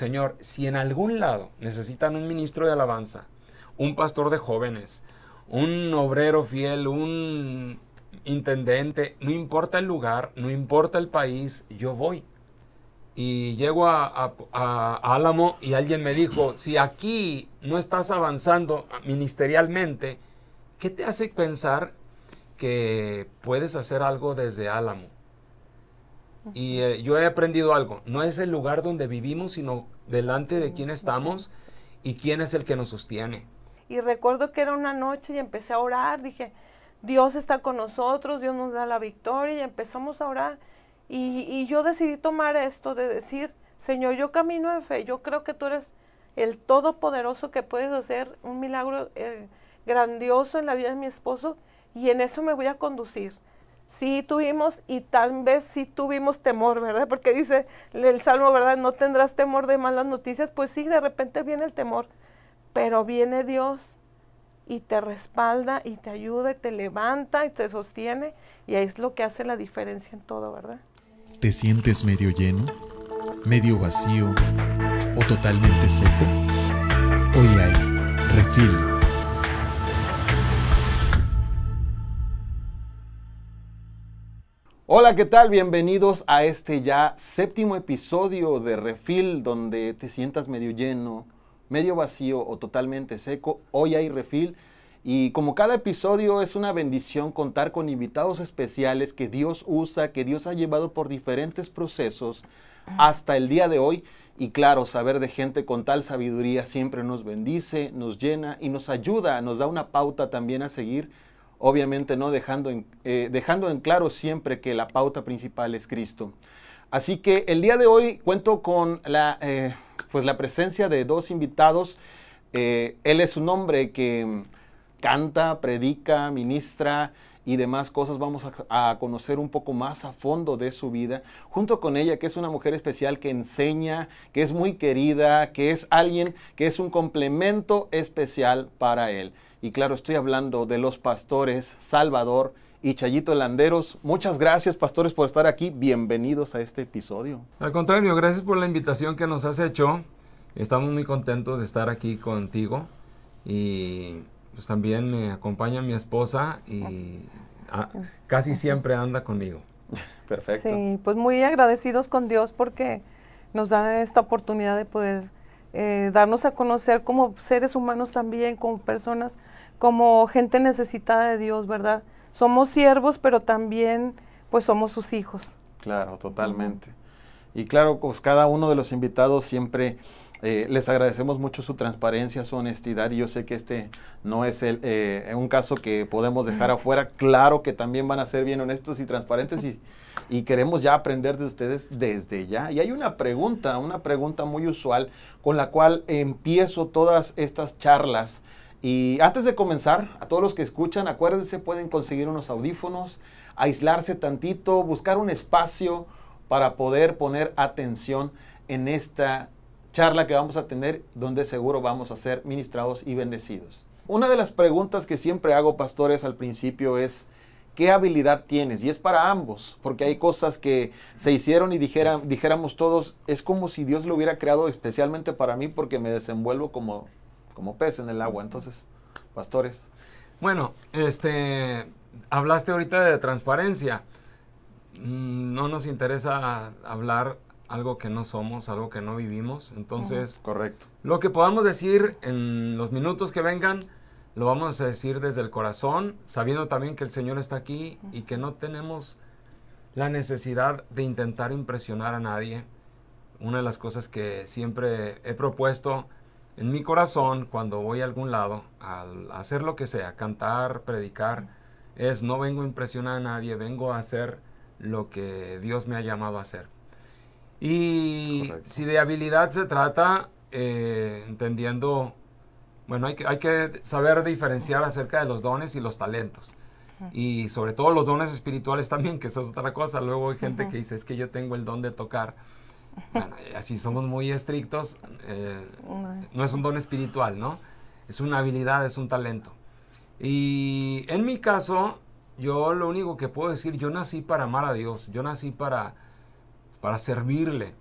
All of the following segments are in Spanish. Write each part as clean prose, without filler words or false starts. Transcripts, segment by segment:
Señor, si en algún lado necesitan un ministro de alabanza, un pastor de jóvenes, un obrero fiel, un intendente, no importa el lugar, no importa el país, yo voy. Y llego a Álamo y alguien me dijo, si aquí no estás avanzando ministerialmente, ¿qué te hace pensar que puedes hacer algo desde Álamo? Y yo he aprendido algo, no es el lugar donde vivimos, sino delante de quién estamos y quién es el que nos sostiene. Y recuerdo que era una noche y empecé a orar, dije, Dios está con nosotros, Dios nos da la victoria, y empezamos a orar. Y yo decidí tomar esto de decir, Señor, yo camino en fe, yo creo que tú eres el todopoderoso, que puedes hacer un milagro grandioso en la vida de mi esposo, y en eso me voy a conducir. Sí tuvimos, y tal vez sí tuvimos temor, ¿verdad? Porque dice el Salmo, ¿verdad? No tendrás temor de malas noticias. Pues sí, de repente viene el temor, pero viene Dios y te respalda y te ayuda y te levanta y te sostiene, y es lo que hace la diferencia en todo, ¿verdad? ¿Te sientes medio lleno, medio vacío o totalmente seco? Hoy hay Refill. Hola, ¿qué tal? Bienvenidos a este ya 7º episodio de Refill, donde te sientas medio lleno, medio vacío o totalmente seco. Hoy hay Refill, y como cada episodio es una bendición contar con invitados especiales que Dios usa, que Dios ha llevado por diferentes procesos hasta el día de hoy. Y claro, saber de gente con tal sabiduría siempre nos bendice, nos llena y nos ayuda, nos da una pauta también a seguir. Obviamente no dejando en claro siempre que la pauta principal es Cristo. Así que el día de hoy cuento con la presencia de dos invitados. Él es un hombre que canta, predica, ministra y demás cosas. Vamos a conocer un poco más a fondo de su vida, junto con ella, que es una mujer especial que enseña, que es muy querida, que es alguien que es un complemento especial para él. Y claro, estoy hablando de los pastores Salvador y Chayito Landeros. Muchas gracias, pastores, por estar aquí. Bienvenidos a este episodio. Al contrario, gracias por la invitación que nos has hecho. Estamos muy contentos de estar aquí contigo. Y pues también me acompaña mi esposa y casi siempre anda conmigo. Perfecto. Sí, pues muy agradecidos con Dios porque nos da esta oportunidad de poder darnos a conocer como seres humanos también, como personas, como gente necesitada de Dios, ¿verdad? Somos siervos, pero también pues somos sus hijos. Claro, totalmente. Y claro, pues cada uno de los invitados siempre les agradecemos mucho su transparencia, su honestidad, y yo sé que este no es un caso que podemos dejar afuera. Claro que también van a ser bien honestos y transparentes, y queremos ya aprender de ustedes desde ya. Y hay una pregunta muy usual con la cual empiezo todas estas charlas. Y antes de comenzar, a todos los que escuchan, acuérdense, pueden conseguir unos audífonos, aislarse tantito, buscar un espacio para poder poner atención en esta charla que vamos a tener, donde seguro vamos a ser ministrados y bendecidos. Una de las preguntas que siempre hago, pastores, al principio es: ¿qué habilidad tienes? Y es para ambos, porque hay cosas que se hicieron y dijéramos todos, es como si Dios lo hubiera creado especialmente para mí, porque me desenvuelvo como pez en el agua. Entonces, pastores. Bueno, hablaste ahorita de transparencia. No nos interesa hablar algo que no somos, algo que no vivimos. Entonces, correcto. Lo que podamos decir en los minutos que vengan, lo vamos a decir desde el corazón, sabiendo también que el Señor está aquí y que no tenemos la necesidad de intentar impresionar a nadie. Una de las cosas que siempre he propuesto en mi corazón cuando voy a algún lado, al hacer lo que sea, cantar, predicar, es: no vengo a impresionar a nadie, vengo a hacer lo que Dios me ha llamado a hacer. Y correcto. Si de habilidad se trata, entendiendo, bueno, hay que saber diferenciar acerca de los dones y los talentos. Y sobre todo los dones espirituales también, que eso es otra cosa. Luego hay gente que dice, es que yo tengo el don de tocar. Bueno, así somos muy estrictos. No es un don espiritual, ¿no? Es una habilidad, es un talento. Y en mi caso, yo lo único que puedo decir, yo nací para amar a Dios. Yo nací para servirle.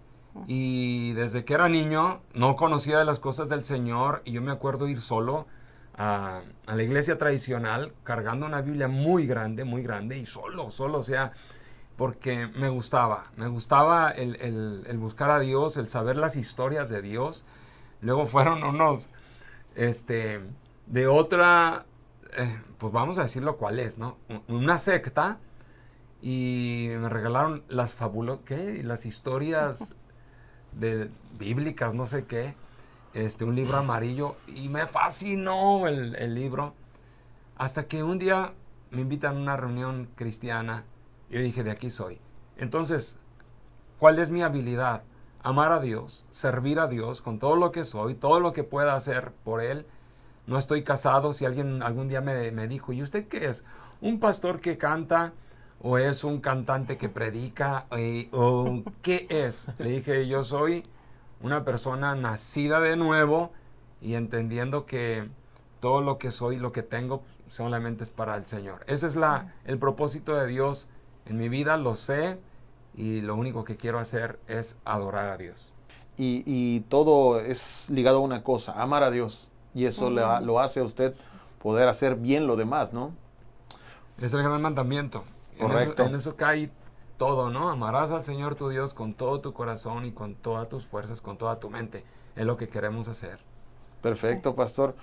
Y desde que era niño no conocía de las cosas del Señor, y yo me acuerdo ir solo a la iglesia tradicional cargando una Biblia muy grande y solo, o sea, porque me gustaba el buscar a Dios, el saber las historias de Dios. Luego fueron unos, de otra, pues vamos a decirlo cuál es, ¿no? Una secta, y me regalaron las las historias bíblicas, no sé qué, un libro amarillo, y me fascinó el libro, hasta que un día me invitan a una reunión cristiana. Yo dije, de aquí soy. Entonces, ¿cuál es mi habilidad? Amar a Dios, servir a Dios con todo lo que soy, todo lo que pueda hacer por Él. No estoy casado. Si alguien algún día me dijo, ¿y usted qué es? ¿Un pastor que canta? ¿O es un cantante que predica? ¿O qué es? Le dije, yo soy una persona nacida de nuevo, y entendiendo que todo lo que soy, lo que tengo, solamente es para el Señor. Ese es el propósito de Dios en mi vida, lo sé, y lo único que quiero hacer es adorar a Dios. Y todo es ligado a una cosa, amar a Dios. Y eso lo hace a usted poder hacer bien lo demás, ¿no? Es el gran mandamiento. Correcto. En eso cae todo, ¿no? Amarás al Señor tu Dios con todo tu corazón y con todas tus fuerzas, con toda tu mente. Es lo que queremos hacer. Perfecto, pastor.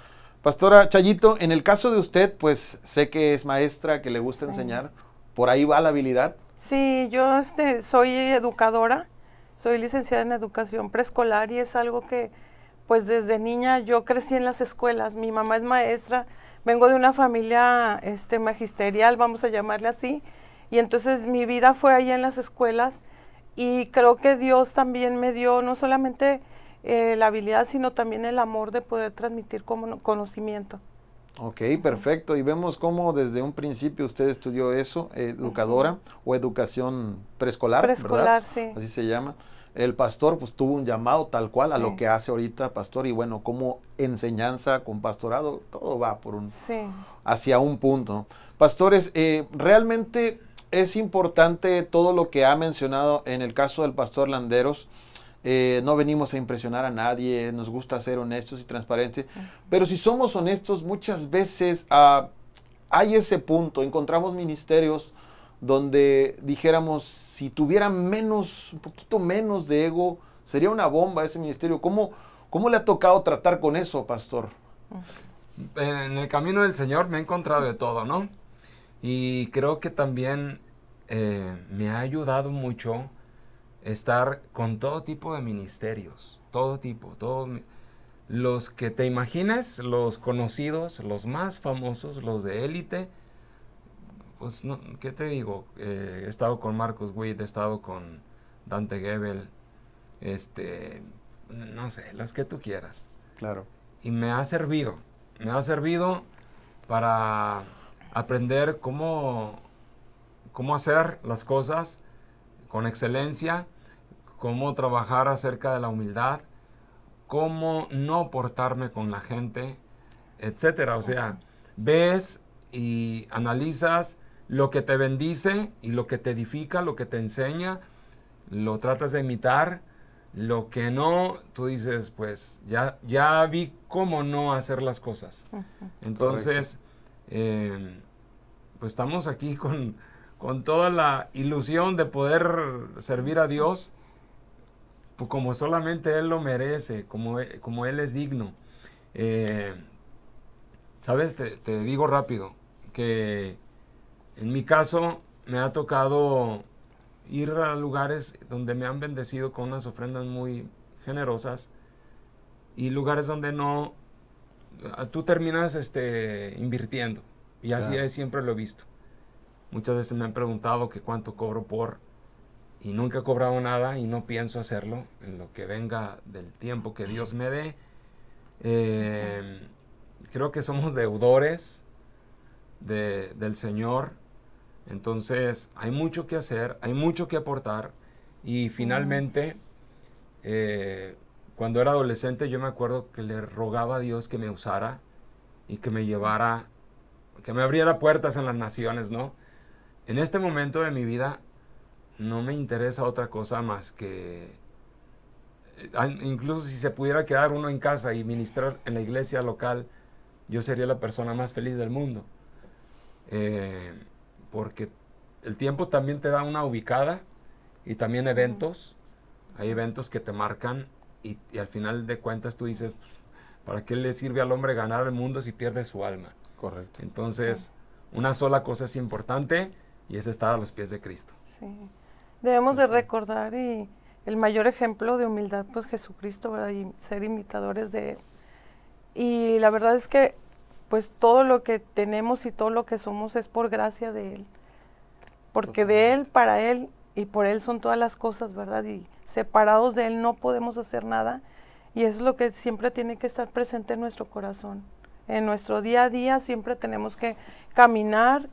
Pastora Chayito, en el caso de usted, pues sé que es maestra, que le gusta enseñar. ¿Por ahí va la habilidad? Sí, yo soy educadora, soy licenciada en educación preescolar, y es algo que pues desde niña yo crecí en las escuelas. Mi mamá es maestra, vengo de una familia magisterial, vamos a llamarle así, y entonces mi vida fue ahí en las escuelas, y creo que Dios también me dio no solamente la habilidad, sino también el amor de poder transmitir conocimiento. Ok, perfecto. Y vemos cómo desde un principio usted estudió eso, educadora o educación preescolar, Preescolar, ¿verdad? sí. Así se llama. El pastor pues tuvo un llamado tal cual a lo que hace ahorita, pastor, y bueno, como enseñanza con pastorado, todo va por hacia un punto. Pastores, realmente es importante todo lo que ha mencionado en el caso del pastor Landeros. No venimos a impresionar a nadie, nos gusta ser honestos y transparentes, pero si somos honestos, muchas veces hay ese punto, encontramos ministerios donde dijéramos, si tuviera un poquito menos de ego, sería una bomba ese ministerio. ¿Cómo le ha tocado tratar con eso, pastor? En el camino del Señor me he encontrado de todo, ¿no? Y creo que también me ha ayudado mucho estar con todo tipo de ministerios, los que te imagines, los conocidos, los más famosos, los de élite. Pues, no, ¿qué te digo? He estado con Marcus Witt, he estado con Dante Gebel, no sé, los que tú quieras. Claro. Y me ha servido para aprender cómo hacer las cosas con excelencia, cómo trabajar acerca de la humildad, cómo no portarme con la gente, etcétera. O sea, ves y analizas lo que te bendice y lo que te edifica, lo que te enseña, lo tratas de imitar. Lo que no, tú dices, pues ya vi cómo no hacer las cosas. Entonces, pues estamos aquí con toda la ilusión de poder servir a Dios, pues como solamente Él lo merece, como Él es digno. ¿Sabes? Te digo rápido que en mi caso me ha tocado ir a lugares donde me han bendecido con unas ofrendas muy generosas, y lugares donde no, tú terminas invirtiendo, y así siempre lo he visto. Muchas veces me han preguntado que cuánto cobro y nunca he cobrado nada, y no pienso hacerlo en lo que venga del tiempo que Dios me dé. Creo que somos deudores del Señor. Entonces hay mucho que hacer, hay mucho que aportar, y finalmente cuando era adolescente yo me acuerdo que le rogaba a Dios que me usara y que me llevara, que me abriera puertas en las naciones, ¿no? En este momento de mi vida no me interesa otra cosa más que incluso si se pudiera quedar uno en casa y ministrar en la iglesia local, yo sería la persona más feliz del mundo. Porque el tiempo también te da una ubicada y también eventos. Hay eventos que te marcan y al final de cuentas tú dices, ¿para qué le sirve al hombre ganar el mundo si pierde su alma? Correcto. Entonces, una sola cosa es importante y es estar a los pies de Cristo. Sí. Debemos de recordar y el mayor ejemplo de humildad, pues Jesucristo, ¿verdad? Y ser imitadores de Él. Y la verdad es que, pues todo lo que tenemos y todo lo que somos es por gracia de Él. Porque de Él, para Él y por Él son todas las cosas, ¿verdad? Y separados de Él no podemos hacer nada. Y eso es lo que siempre tiene que estar presente en nuestro corazón. En nuestro día a día siempre tenemos que caminar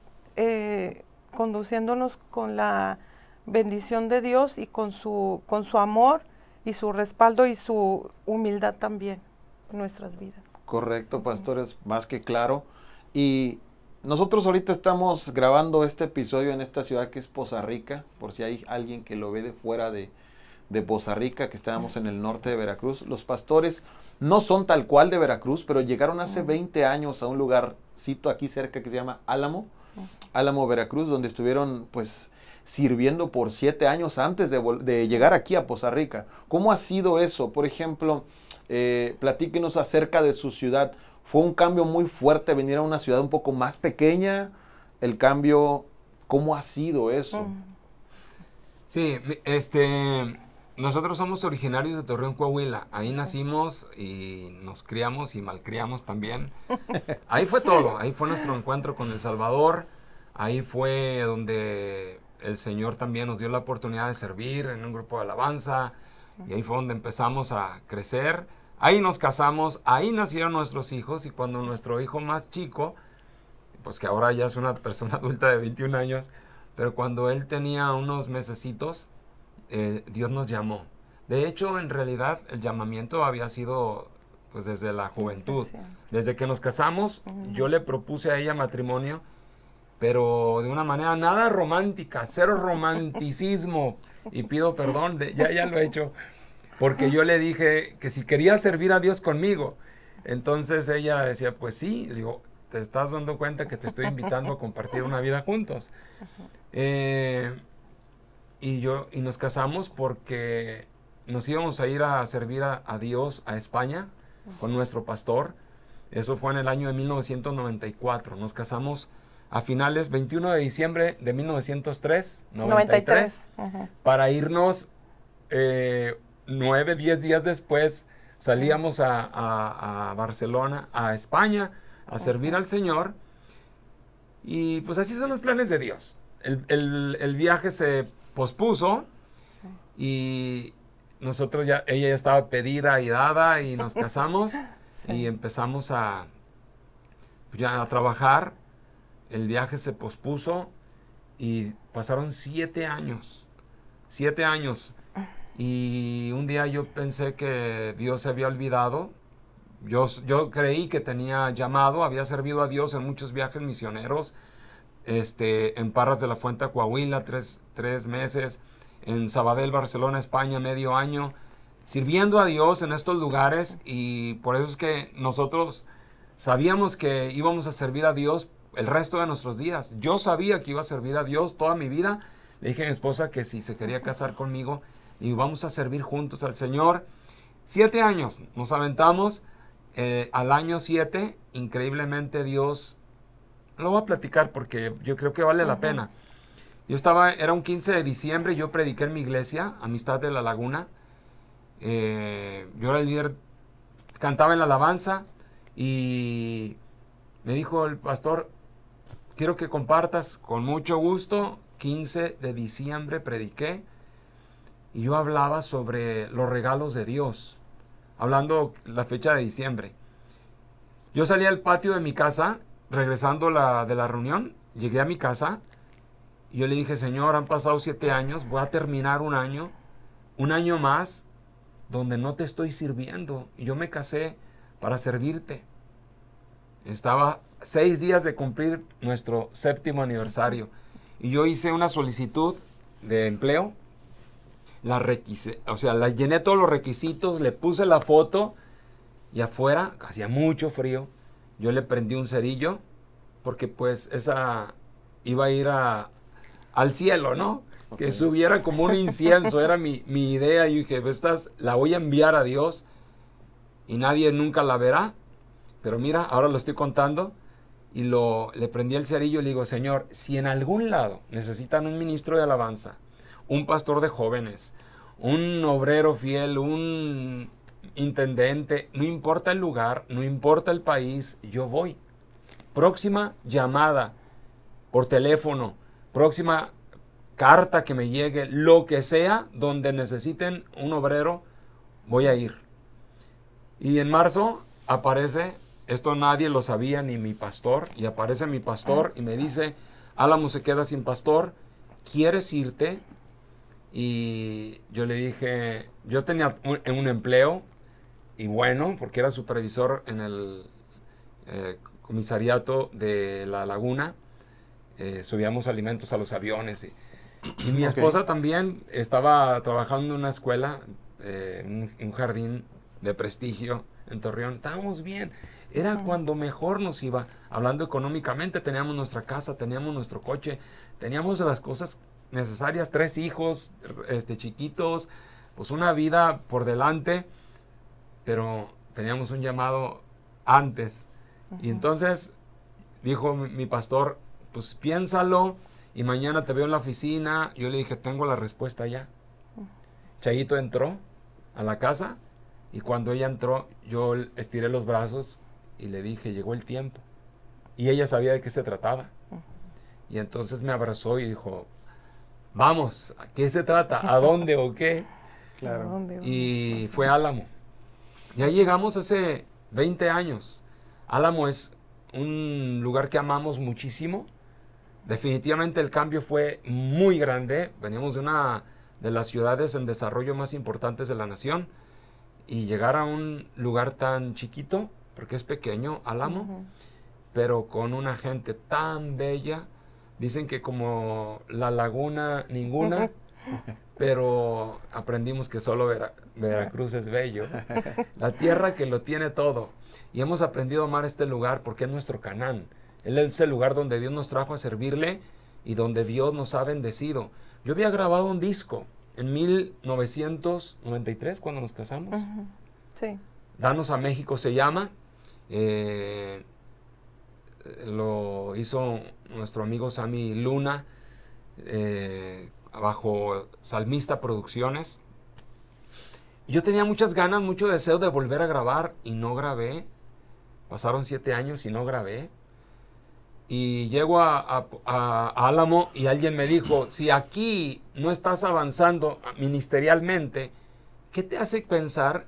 conduciéndonos con la bendición de Dios y con su amor y su respaldo y su humildad también en nuestras vidas. Correcto, pastor, es más que claro. Y nosotros ahorita estamos grabando este episodio en esta ciudad que es Poza Rica, por si hay alguien que lo ve de fuera de Poza Rica, que estábamos en el norte de Veracruz. Los pastores no son tal cual de Veracruz, pero llegaron hace 20 años a un lugarcito aquí cerca que se llama Álamo, Veracruz, donde estuvieron pues sirviendo por 7 años antes de llegar aquí a Poza Rica. ¿Cómo ha sido eso? Por ejemplo, platíquenos acerca de su ciudad. ¿Fue un cambio muy fuerte venir a una ciudad un poco más pequeña? El cambio, ¿cómo ha sido eso? Sí, nosotros somos originarios de Torreón, Coahuila. Ahí nacimos y nos criamos y malcriamos también. Ahí fue todo. Ahí fue nuestro encuentro con El Salvador. Ahí fue donde el Señor también nos dio la oportunidad de servir en un grupo de alabanza. Y ahí fue donde empezamos a crecer. Ahí nos casamos. Ahí nacieron nuestros hijos. Y cuando nuestro hijo más chico, pues que ahora ya es una persona adulta de 21 años, pero cuando él tenía unos mesecitos, Dios nos llamó. De hecho, en realidad, el llamamiento había sido pues desde la juventud. Desde que nos casamos, yo le propuse a ella matrimonio, pero de una manera nada romántica, cero romanticismo. Y pido perdón, ya lo he hecho, porque yo le dije que si quería servir a Dios conmigo. Entonces ella decía, pues sí. Le digo, ¿te estás dando cuenta que te estoy invitando a compartir una vida juntos? Y nos casamos porque nos íbamos a ir a servir a Dios a España con nuestro pastor. Eso fue en el año de 1994. Nos casamos a finales 21 de diciembre de 1993, para irnos 9, 10 días después. Salíamos a Barcelona, a España, a servir al Señor. Y pues así son los planes de Dios. El viaje se pospuso y ella ya estaba pedida y dada y nos casamos y empezamos a trabajar. El viaje se pospuso y pasaron 7 años. 7 años. Y un día yo pensé que Dios se había olvidado. Yo creí que tenía llamado, había servido a Dios en muchos viajes misioneros, en Parras de la Fuente, Coahuila, 3 meses, en Sabadell, Barcelona, España, medio año, sirviendo a Dios en estos lugares. Y por eso es que nosotros sabíamos que íbamos a servir a Dios el resto de nuestros días. Yo sabía que iba a servir a Dios toda mi vida. Le dije a mi esposa que si se quería casar conmigo, y vamos a servir juntos al Señor. 7 años nos aventamos. Al año 7, increíblemente Dios, lo voy a platicar porque yo creo que vale la pena. Era un 15 de diciembre, yo prediqué en mi iglesia, Amistad de la Laguna. Yo era el líder, cantaba en la alabanza y me dijo el pastor, quiero que compartas. Con mucho gusto. 15 de diciembre prediqué y yo hablaba sobre los regalos de Dios, hablando la fecha de diciembre. Yo salí al patio de mi casa, regresando de la reunión, llegué a mi casa y yo le dije, Señor, han pasado 7 años, voy a terminar un año más donde no te estoy sirviendo. Y yo me casé para servirte. Estaba 6 días de cumplir nuestro 7º aniversario. Y yo hice una solicitud de empleo la llené todos los requisitos, le puse la foto y afuera, hacía mucho frío, yo le prendí un cerillo porque pues esa iba a ir al cielo, ¿no? Okay. Que subiera como un incienso, era mi idea. Y dije, la voy a enviar a Dios y nadie nunca la verá. Pero mira, ahora lo estoy contando y le prendí el cerillo y le digo, Señor, si en algún lado necesitan un ministro de alabanza, un pastor de jóvenes, un obrero fiel, un intendente, no importa el lugar, no importa el país, yo voy. Próxima llamada por teléfono, próxima carta que me llegue, lo que sea, donde necesiten un obrero, voy a ir. Y en marzo aparece, esto nadie lo sabía, ni mi pastor, y aparece mi pastor y me dice, Álamo se queda sin pastor, ¿quieres irte? Y yo le dije, yo tenía un empleo, y bueno, porque era supervisor en el comisariato de La Laguna, subíamos alimentos a los aviones, y mi esposa también estaba trabajando en una escuela, un jardín de prestigio en Torreón. Estábamos bien, era cuando mejor nos iba, hablando económicamente, teníamos nuestra casa, teníamos nuestro coche, teníamos las cosas necesarias, 3 hijos chiquitos, pues una vida por delante, pero teníamos un llamado antes. Y entonces dijo mi pastor, pues piénsalo y mañana te veo en la oficina. Yo le dije, tengo la respuesta ya. Chayito entró a la casa y cuando ella entró, yo estiré los brazos y le dije, llegó el tiempo. Y ella sabía de qué se trataba. Y entonces me abrazó y dijo, vamos, ¿a qué se trata? ¿A dónde o qué? Claro. Y fue Álamo. Ya llegamos hace 20 años. Álamo es un lugar que amamos muchísimo. Definitivamente el cambio fue muy grande. Veníamos de una de las ciudades en desarrollo más importantes de la nación. Y llegar a un lugar tan chiquito, porque es pequeño, Álamo, pero con una gente tan bella. Dicen que como La Laguna, ninguna, pero aprendimos que solo Veracruz es bello. La tierra que lo tiene todo. Y hemos aprendido a amar este lugar porque es nuestro Canaán. Él es el lugar donde Dios nos trajo a servirle y donde Dios nos ha bendecido. Yo había grabado un disco en 1993, cuando nos casamos. Sí. Danos a México se llama. Lo hizo nuestro amigo Sammy Luna, bajo Salmista Producciones. Yo tenía muchas ganas, mucho deseo de volver a grabar y no grabé. Pasaron 7 años y no grabé. Y llego a Álamo y alguien me dijo, si aquí no estás avanzando ministerialmente, ¿qué te hace pensar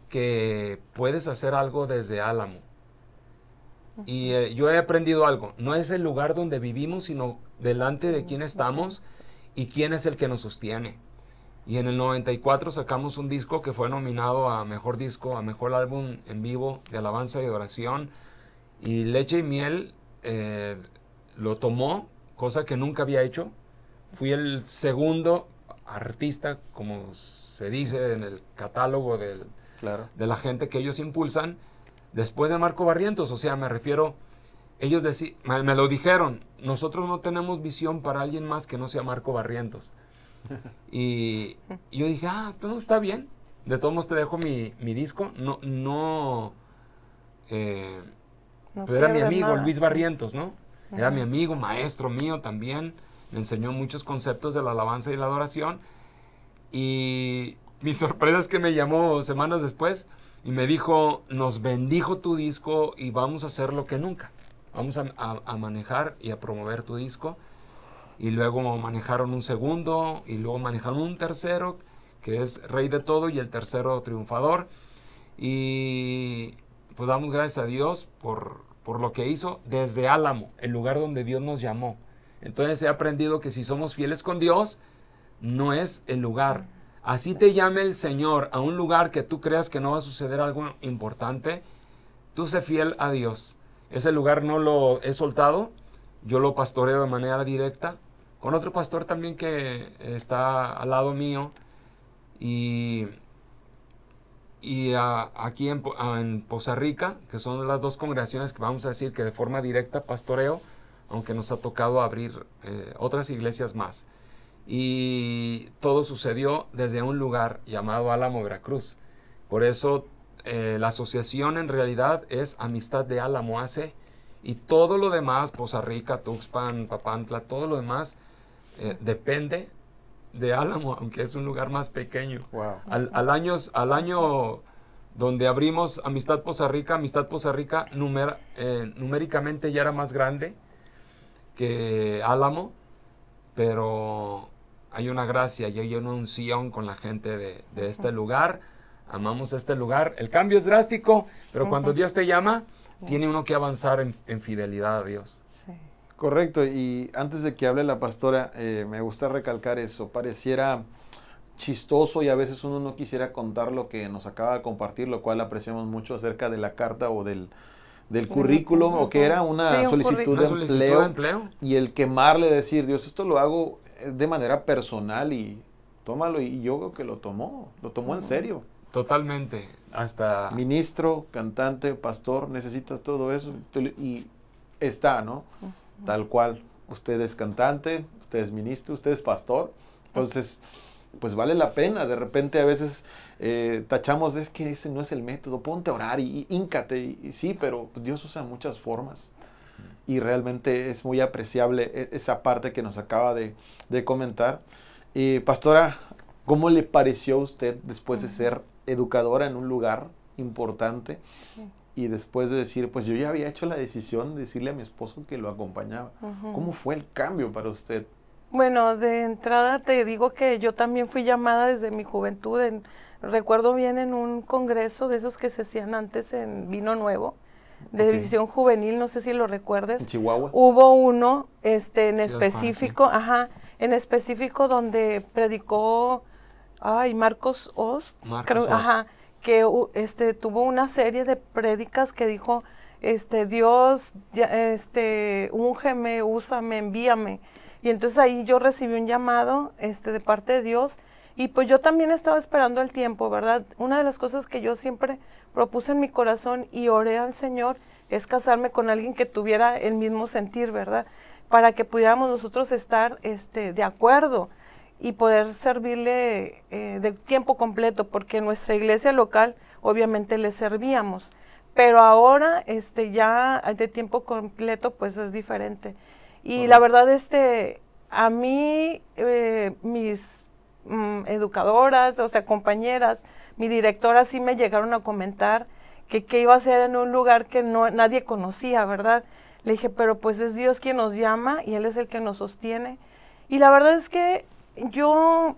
que puedes hacer algo desde Álamo? Y yo he aprendido algo, no es el lugar donde vivimos, sino delante de quién estamos y quién es el que nos sostiene. Y en el 94 sacamos un disco que fue nominado a Mejor Disco, a Mejor Álbum en Vivo de Alabanza y Adoración. Y Leche y Miel lo tomó, cosa que nunca había hecho. Fui el segundo artista, como se dice en el catálogo de la gente que ellos impulsan, después de Marco Barrientos. O sea, me refiero, ellos me lo dijeron, nosotros no tenemos visión para alguien más que no sea Marco Barrientos. Y yo dije, pues está bien, de todos modos te dejo mi disco. Pero era mi amigo nada. Luis Barrientos, ¿no? Era mi amigo, maestro mío también, me enseñó muchos conceptos de la alabanza y la adoración. Y mi sorpresa es que me llamó semanas después y me dijo, nos bendijo tu disco y vamos a hacer lo que nunca. Vamos a manejar y a promover tu disco. Y luego manejaron un segundo, y luego manejaron un tercero, que es Rey de Todo, y el tercero Triunfador. Y pues damos gracias a Dios por lo que hizo desde Álamo, el lugar donde Dios nos llamó. Entonces he aprendido que si somos fieles con Dios, no es el lugar. Así te llame el Señor a un lugar que tú creas que no va a suceder algo importante, tú sé fiel a Dios. Ese lugar no lo he soltado, yo lo pastoreo de manera directa, con otro pastor también que está al lado mío, Aquí en Poza Rica, que son las dos congregaciones que vamos a decir que de forma directa pastoreo, aunque nos ha tocado abrir otras iglesias más. Y todo sucedió desde un lugar llamado Álamo, Veracruz. Por eso la asociación en realidad es Amistad de Álamo AC, y todo lo demás, Poza Rica, Tuxpan, Papantla, todo lo demás depende de Álamo, aunque es un lugar más pequeño. Wow. Al año donde abrimos Amistad Poza Rica numéricamente ya era más grande que Álamo, pero hay una gracia y hay una unción con la gente de este lugar. Amamos este lugar. El cambio es drástico, pero cuando Dios te llama, tiene uno que avanzar en fidelidad a Dios. Sí. Correcto, y antes de que hable la pastora, me gusta recalcar eso. Pareciera chistoso y a veces uno no quisiera contar lo que nos acaba de compartir, lo cual apreciamos mucho acerca de la carta o del currículum, o que era una solicitud de empleo, y el quemarle, decir, Dios, esto lo hago de manera personal y tómalo, y yo creo que lo tomó en serio. Totalmente, hasta... Ministro, cantante, pastor, necesitas todo eso, y está, ¿no? Tal cual, usted es cantante, usted es ministro, usted es pastor, entonces, pues vale la pena. De repente a veces tachamos, es que ese no es el método, ponte a orar y híncate, y sí, pero Dios usa muchas formas, y realmente es muy apreciable esa parte que nos acaba de comentar. Pastora, ¿cómo le pareció a usted después de ser educadora en un lugar importante? Sí. Y después de decir, pues yo ya había hecho la decisión de decirle a mi esposo que lo acompañaba. ¿Cómo fue el cambio para usted? Bueno, de entrada te digo que yo también fui llamada desde mi juventud. Recuerdo bien en un congreso de esos que se hacían antes en Vino Nuevo, de División Juvenil, no sé si lo recuerdes. ¿En Chihuahua? Hubo uno en específico, en específico donde predicó Marcos Ost, creo, que tuvo una serie de prédicas que dijo, Dios, úngeme, úsame, envíame. Y entonces ahí yo recibí un llamado de parte de Dios, y pues yo también estaba esperando el tiempo, ¿verdad? Una de las cosas que yo siempre propuse en mi corazón y oré al Señor es casarme con alguien que tuviera el mismo sentir, ¿verdad? Para que pudiéramos nosotros estar de acuerdo y poder servirle de tiempo completo, porque en nuestra iglesia local obviamente le servíamos, pero ahora ya de tiempo completo pues es diferente. Y la verdad a mí mis educadoras, o sea, compañeras, mi directora sí me llegaron a comentar que qué iba a hacer en un lugar que nadie conocía, ¿verdad? Le dije, pero pues es Dios quien nos llama y Él es el que nos sostiene. Y la verdad es que yo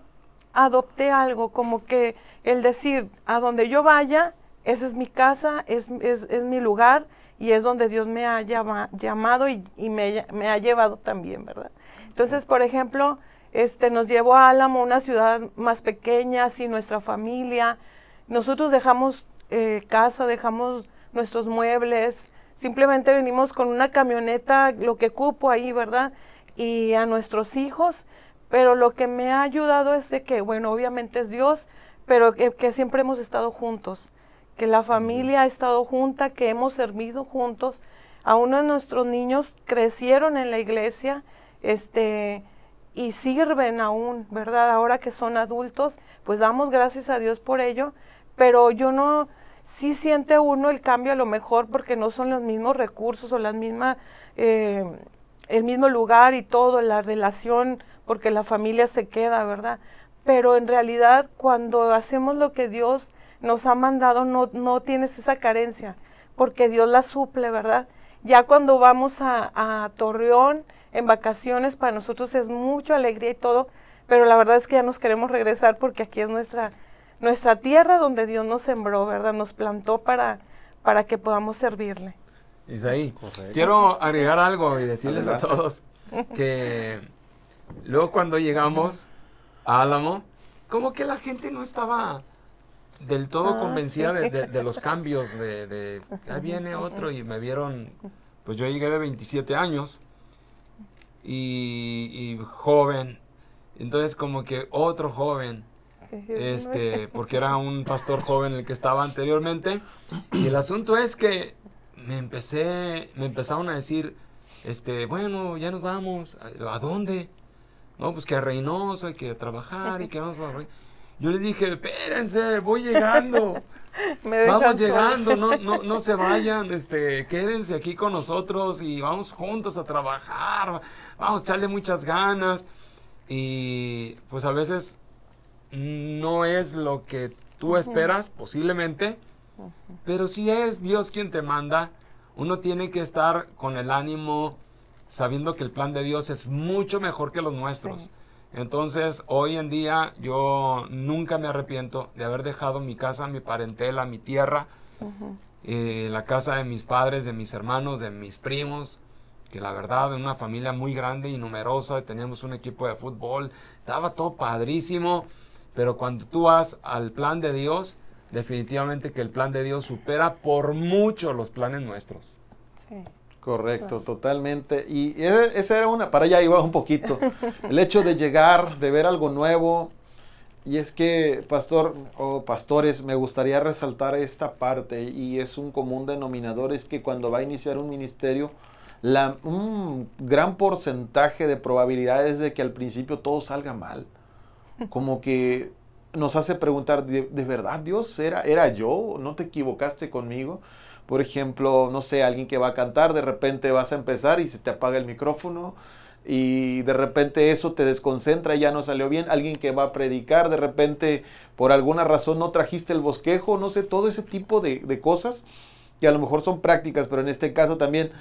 adopté algo como que el decir, a donde yo vaya, esa es mi casa, es mi lugar, y es donde Dios me ha llamado y me ha llevado también, ¿verdad? Entonces, por ejemplo, nos llevó a Álamo, una ciudad más pequeña, sin nuestra familia. Nosotros dejamos casa, dejamos nuestros muebles, simplemente venimos con una camioneta, lo que cupo ahí, ¿verdad? Y a nuestros hijos. Pero lo que me ha ayudado es de que, bueno, obviamente es Dios, pero que siempre hemos estado juntos, que la familia ha estado junta, que hemos servido juntos. A uno de nuestros niños crecieron en la iglesia, y sirven aún, ¿verdad? Ahora que son adultos, pues damos gracias a Dios por ello, pero sí siente uno el cambio a lo mejor porque no son los mismos recursos o las mismas, el mismo lugar y todo, la relación, porque la familia se queda, ¿verdad? Pero en realidad cuando hacemos lo que Dios nos ha mandado, no tienes esa carencia, porque Dios la suple, ¿verdad? Ya cuando vamos a Torreón en vacaciones, para nosotros es mucha alegría y todo, pero la verdad es que ya nos queremos regresar porque aquí es nuestra tierra donde Dios nos sembró, ¿verdad? Nos plantó para que podamos servirle. Isaí, quiero agregar algo y decirles a todos que luego cuando llegamos a Álamo, como que la gente no estaba del todo convencida de los cambios, ahí viene otro, y me vieron, pues yo llegué de 27 años y joven, entonces como que otro joven, porque era un pastor joven el que estaba anteriormente. Y el asunto es que me empezaron a decir, bueno, ya nos vamos. ¿A dónde? No, pues que a Reynosa, que a trabajar y que vamos a... Yo les dije, espérense, voy llegando. Vamos llegando, no se vayan, quédense aquí con nosotros y vamos juntos a trabajar, vamos a echarle muchas ganas. Y pues a veces no es lo que tú esperas, posiblemente, pero si es Dios quien te manda, uno tiene que estar con el ánimo, sabiendo que el plan de Dios es mucho mejor que los nuestros. Sí. Entonces, hoy en día, yo nunca me arrepiento de haber dejado mi casa, mi parentela, mi tierra, la casa de mis padres, de mis hermanos, de mis primos, que la verdad, una familia muy grande y numerosa, teníamos un equipo de fútbol, estaba todo padrísimo, pero cuando tú vas al plan de Dios, definitivamente que el plan de Dios supera por mucho los planes nuestros. Sí. Correcto, totalmente. Y esa era para allá iba un poquito. El hecho de llegar, de ver algo nuevo. Y es que, pastor o pastores, me gustaría resaltar esta parte. Y es un común denominador, es que cuando va a iniciar un ministerio, un gran porcentaje de probabilidades de que al principio todo salga mal. Como que nos hace preguntar, ¿de verdad Dios era yo? ¿No te equivocaste conmigo? Por ejemplo, no sé, alguien que va a cantar, de repente vas a empezar y se te apaga el micrófono y de repente eso te desconcentra y ya no salió bien. Alguien que va a predicar, de repente por alguna razón no trajiste el bosquejo, no sé, todo ese tipo de cosas que a lo mejor son prácticas, pero en este caso también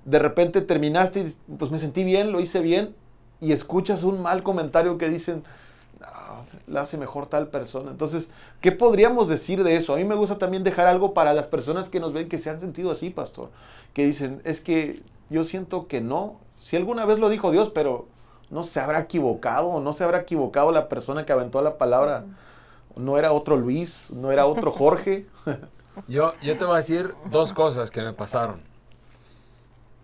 de repente terminaste y pues me sentí bien, lo hice bien y escuchas un mal comentario que dicen, la hace mejor tal persona. Entonces, ¿qué podríamos decir de eso? A mí me gusta también dejar algo para las personas que nos ven que se han sentido así, pastor. Que dicen, es que yo siento que no. Si alguna vez lo dijo Dios, pero no se habrá equivocado, o no se habrá equivocado la persona que aventó la palabra. No era otro Luis, no era otro Jorge. Yo te voy a decir dos cosas que me pasaron.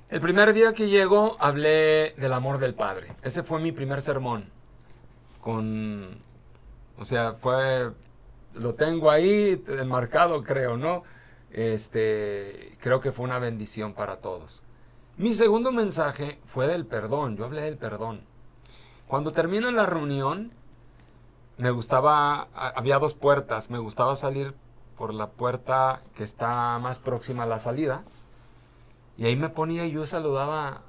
El primer día que llego, hablé del amor del Padre. Ese fue mi primer sermón. Lo tengo ahí enmarcado, creo, ¿no? Creo que fue una bendición para todos. Mi segundo mensaje fue del perdón, yo hablé del perdón. Cuando termino la reunión, había dos puertas, me gustaba salir por la puerta que está más próxima a la salida, y ahí me ponía y yo saludaba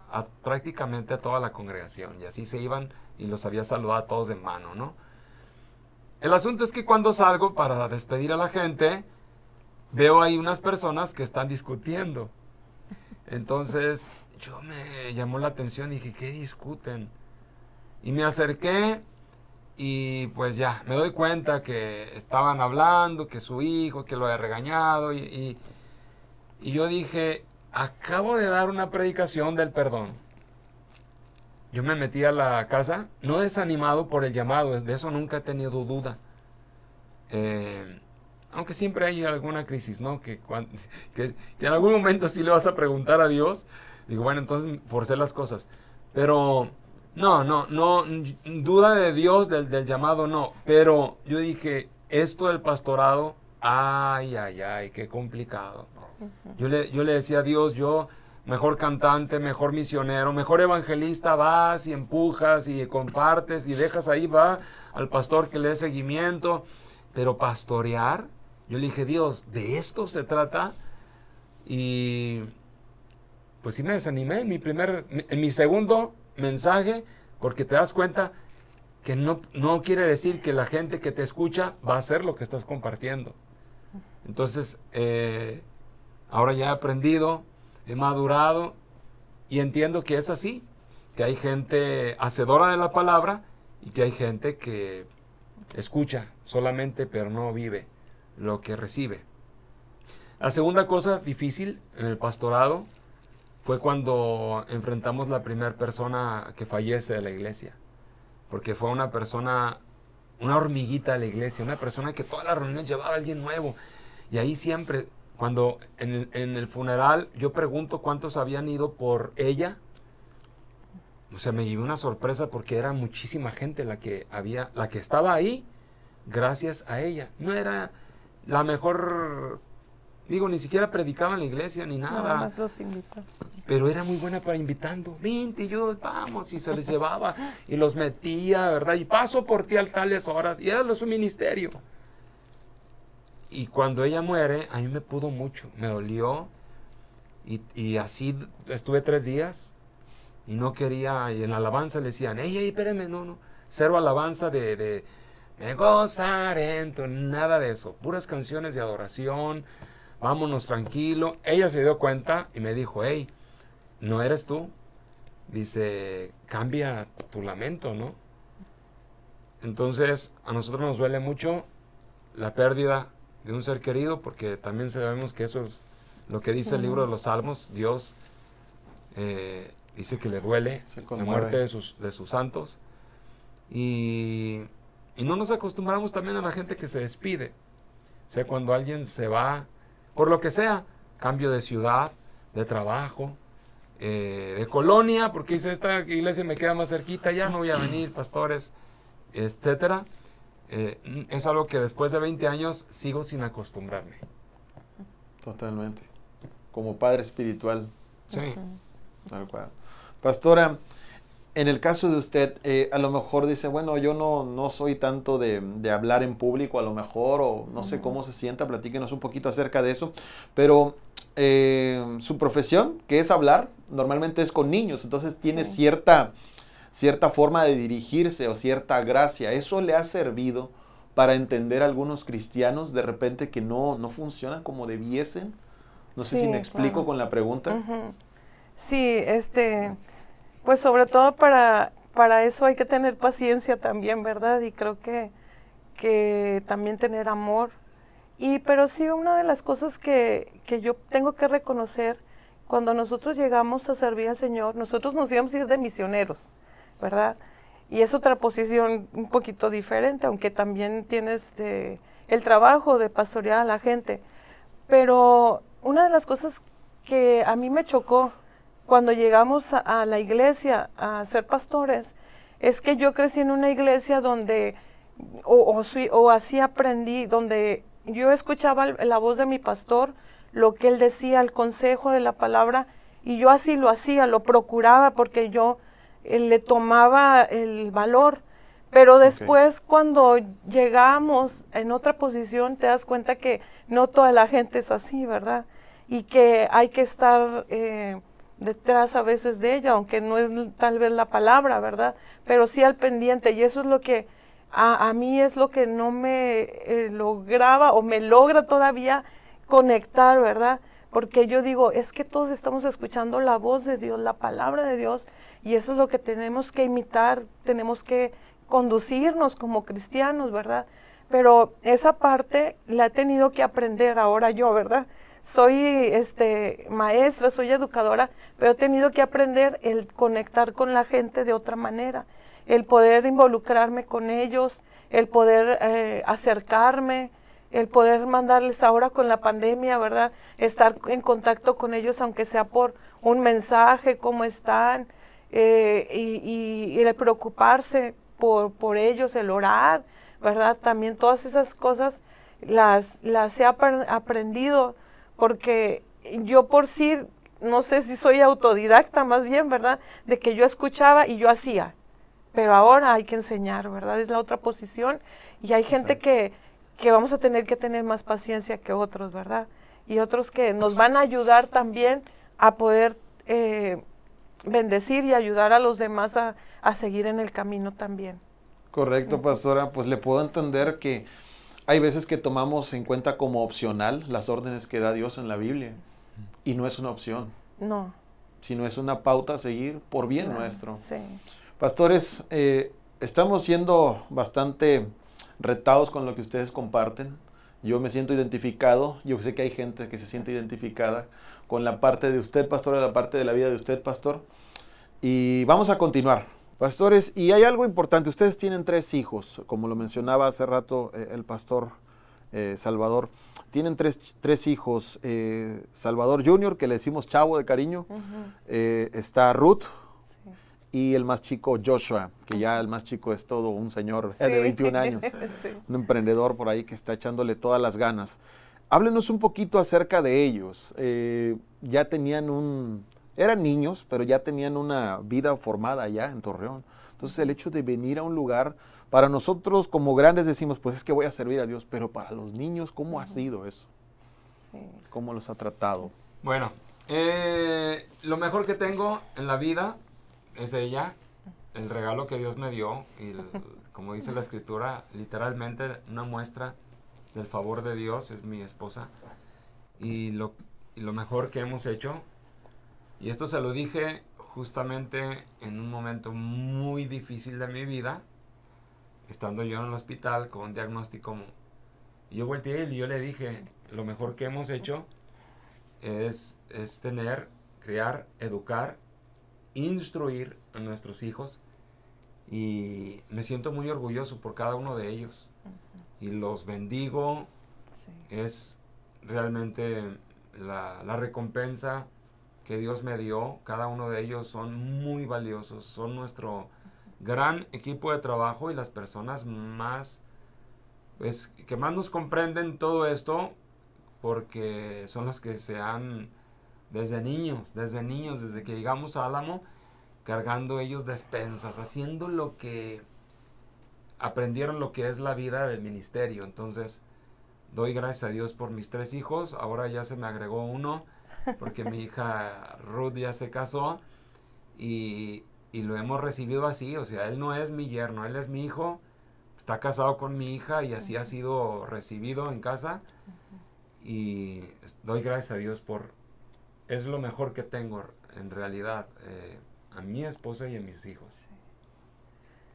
prácticamente a toda la congregación, y así se iban y los había saludado a todos de mano, ¿no? El asunto es que cuando salgo para despedir a la gente, veo ahí unas personas que están discutiendo. Entonces, yo me llamó la atención y dije, ¿qué discuten? Y me acerqué y pues ya, me doy cuenta que estaban hablando, que su hijo, que lo había regañado y yo dije, acabo de dar una predicación del perdón. Yo me metí a la casa, no desanimado por el llamado, de eso nunca he tenido duda. Aunque siempre hay alguna crisis, ¿no? Que en algún momento sí le vas a preguntar a Dios. Digo, bueno, entonces forcé las cosas. Pero no, duda de Dios, del llamado, no. Pero yo dije, esto del pastorado, ay, qué complicado. Yo le decía a Dios, mejor cantante, mejor misionero, mejor evangelista, vas y empujas y compartes y dejas ahí, va al pastor que le dé seguimiento, pero pastorear, yo le dije, Dios, ¿de esto se trata? Y pues sí me desanimé en mi segundo mensaje, porque te das cuenta que no quiere decir que la gente que te escucha va a hacer lo que estás compartiendo. Entonces, ahora ya he aprendido, he madurado y entiendo que es así, que hay gente hacedora de la palabra y que hay gente que escucha solamente pero no vive lo que recibe. La segunda cosa difícil en el pastorado fue cuando enfrentamos la primera persona que fallece de la iglesia, porque fue una hormiguita de la iglesia, una persona que todas las reuniones llevaba a alguien nuevo y ahí siempre... Cuando en el funeral yo pregunto cuántos habían ido por ella, o sea, me llevé una sorpresa porque era muchísima gente la que estaba ahí gracias a ella. No era la mejor, digo, ni siquiera predicaba en la iglesia ni nada. Nada más los invitó. Pero era muy buena para invitando. Vente, yo, vamos, y se les llevaba y los metía, ¿verdad? Y paso por ti a tales horas. Y era su ministerio. Y cuando ella muere, a mí me pudo mucho, me dolió. Y así estuve 3 días y no quería, y en la alabanza le decían, ey, espérame, no, cero alabanza de me gozaré en tu, nada de eso, puras canciones de adoración, vámonos tranquilo. Ella se dio cuenta y me dijo, hey, ¿no eres tú? Dice, cambia tu lamento, ¿no? Entonces, a nosotros nos duele mucho la pérdida de un ser querido, porque también sabemos que eso es lo que dice el libro de los Salmos. Dios dice que le duele la muerte de sus santos. Y no nos acostumbramos también a la gente que se despide. O sea, cuando alguien se va, por lo que sea, cambio de ciudad, de trabajo, de colonia, porque dice, esta iglesia me queda más cerquita, ya no voy a venir, pastores, etcétera. Es algo que después de 20 años sigo sin acostumbrarme. Totalmente. Como padre espiritual. Sí. Tal cual. Pastora, en el caso de usted, a lo mejor dice, bueno, yo no soy tanto de hablar en público, a lo mejor, o no sé cómo se sienta, platíquenos un poquito acerca de eso, pero su profesión, que es hablar, normalmente es con niños, entonces tiene cierta forma de dirigirse o cierta gracia. ¿Eso le ha servido para entender a algunos cristianos de repente que no funcionan como debiesen? No sé si me explico con la pregunta. Sí, pues sobre todo para eso hay que tener paciencia también, ¿verdad? Y creo que también tener amor. Pero sí, una de las cosas que yo tengo que reconocer, cuando nosotros llegamos a servir al Señor, nosotros nos íbamos a ir de misioneros, ¿verdad? Y es otra posición un poquito diferente, aunque también tienes el trabajo de pastorear a la gente. Pero una de las cosas que a mí me chocó cuando llegamos a la iglesia a ser pastores, es que yo crecí en una iglesia donde, o así aprendí, donde yo escuchaba la voz de mi pastor, lo que él decía, el consejo de la palabra, y yo así lo hacía, lo procuraba, porque yo le tomaba el valor. Pero después, cuando llegamos en otra posición, te das cuenta que no toda la gente es así, ¿verdad? Y que hay que estar detrás a veces de ella, aunque no es tal vez la palabra, ¿verdad? Pero sí al pendiente, y eso es lo que a mí es lo que no me lograba o me logra todavía conectar, ¿verdad? Porque yo digo, es que todos estamos escuchando la voz de Dios, la palabra de Dios, y eso es lo que tenemos que imitar, tenemos que conducirnos como cristianos, ¿verdad? Pero esa parte la he tenido que aprender ahora yo, ¿verdad? Soy maestra, soy educadora, pero he tenido que aprender el conectar con la gente de otra manera, el poder involucrarme con ellos, el poder acercarme, el poder mandarles ahora con la pandemia, ¿verdad? Estar en contacto con ellos, aunque sea por un mensaje, cómo están, y el preocuparse por ellos, el orar, ¿verdad? También todas esas cosas las he aprendido, porque yo por sí, no sé si soy autodidacta más bien, ¿verdad? De que yo escuchaba y yo hacía, pero ahora hay que enseñar, ¿verdad? Es la otra posición, y hay gente que vamos a tener que tener más paciencia que otros, ¿verdad? Y otros que nos van a ayudar también a poder bendecir y ayudar a los demás a seguir en el camino también. Correcto, pastora. Pues le puedo entender que hay veces que tomamos en cuenta como opcional las órdenes que da Dios en la Biblia, y no es una opción. No. Sino es una pauta a seguir por bien nuestro. Sí. Pastores, estamos siendo bastante retados con lo que ustedes comparten. Yo me siento identificado, yo sé que hay gente que se siente identificada con la parte de usted, pastor, la parte de la vida de usted, pastor. Y vamos a continuar. Pastores, y hay algo importante, ustedes tienen 3 hijos, como lo mencionaba hace rato el pastor Salvador. Tienen tres hijos, Salvador Junior, que le decimos Chavo de cariño, está Ruth, y el más chico Joshua, que ya el más chico es todo un señor Sí. de 21 años, Sí. un emprendedor por ahí que está echándole todas las ganas. Háblenos un poquito acerca de ellos. Ya tenían eran niños, pero ya tenían una vida formada allá en Torreón. Entonces el hecho de venir a un lugar, para nosotros como grandes decimos, pues es que voy a servir a Dios, pero para los niños, ¿cómo ha sido eso? Sí. ¿Cómo los ha tratado? Bueno, lo mejor que tengo en la vida es ella, el regalo que Dios me dio, y como dice la escritura, literalmente una muestra del favor de Dios es mi esposa, y lo mejor que hemos hecho, y esto se lo dije justamente en un momento muy difícil de mi vida, estando yo en el hospital con un diagnóstico, y yo volteé y yo le dije, lo mejor que hemos hecho es tener, criar, educar, instruir a nuestros hijos, y me siento muy orgulloso por cada uno de ellos y los bendigo. Sí. Es realmente la recompensa que Dios me dio. Cada uno de ellos son muy valiosos, son nuestro gran equipo de trabajo y las personas más, pues, que más nos comprenden todo esto, porque son los que se han, desde niños, desde que llegamos a Álamo, cargando ellos despensas, haciendo lo que aprendieron, lo que es la vida del ministerio. Entonces, doy gracias a Dios por mis 3 hijos. Ahora ya se me agregó uno, porque mi hija Ruth ya se casó, y lo hemos recibido así. O sea, él no es mi yerno, él es mi hijo, está casado con mi hija, y así ha sido recibido en casa. Y doy gracias a Dios es lo mejor que tengo en realidad, a mi esposa y a mis hijos.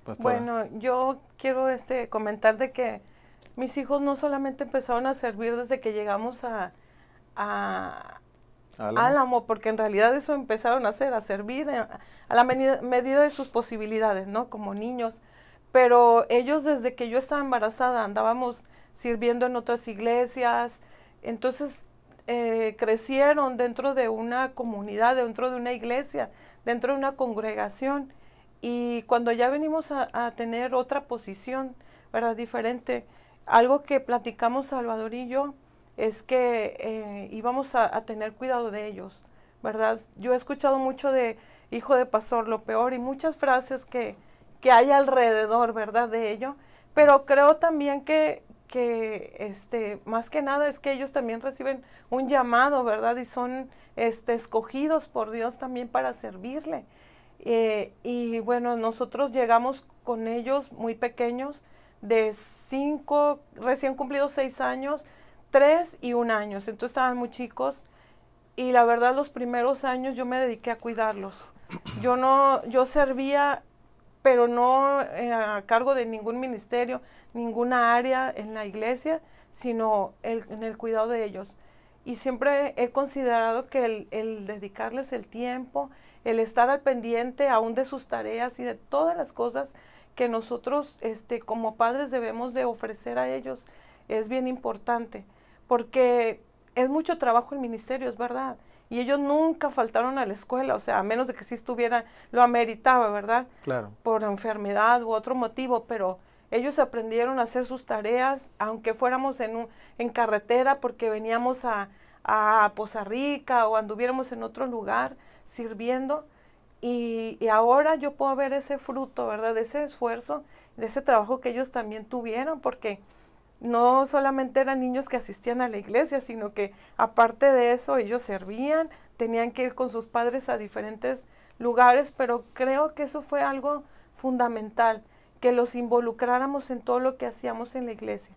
Pastora. Bueno, yo quiero comentar de que mis hijos no solamente empezaron a servir desde que llegamos a Álamo, porque en realidad eso empezaron a hacer, a servir a la medida de sus posibilidades, ¿no? Como niños. Pero ellos, desde que yo estaba embarazada, andábamos sirviendo en otras iglesias. Entonces crecieron dentro de una comunidad, dentro de una iglesia, dentro de una congregación. Y cuando ya venimos a tener otra posición, ¿verdad? Diferente, algo que platicamos Salvador y yo es que íbamos a tener cuidado de ellos, ¿verdad? Yo he escuchado mucho de hijo de pastor, lo peor, y muchas frases que hay alrededor, ¿verdad? De ello, pero creo también que más que nada es que ellos también reciben un llamado, ¿verdad? Y son escogidos por Dios también para servirle. Y bueno, nosotros llegamos con ellos muy pequeños, de 5, recién cumplidos 6 años, 3 y 1 año. Entonces estaban muy chicos, y la verdad los primeros años yo me dediqué a cuidarlos. Yo servía, pero no a cargo de ningún ministerio, ninguna área en la iglesia, sino en el cuidado de ellos. Y siempre he considerado que el dedicarles el tiempo, el estar al pendiente aún de sus tareas y de todas las cosas que nosotros como padres debemos de ofrecer a ellos, es bien importante, porque es mucho trabajo el ministerio, es verdad. Y ellos nunca faltaron a la escuela, o sea, a menos de que sí estuviera, lo ameritaba, ¿verdad? Claro. Por enfermedad u otro motivo, pero ellos aprendieron a hacer sus tareas, aunque fuéramos en carretera, porque veníamos a Poza Rica o anduviéramos en otro lugar sirviendo. Y ahora yo puedo ver ese fruto, ¿verdad? De ese esfuerzo, de ese trabajo que ellos también tuvieron, porque no solamente eran niños que asistían a la iglesia, sino que aparte de eso ellos servían, tenían que ir con sus padres a diferentes lugares, pero creo que eso fue algo fundamental, que los involucráramos en todo lo que hacíamos en la iglesia,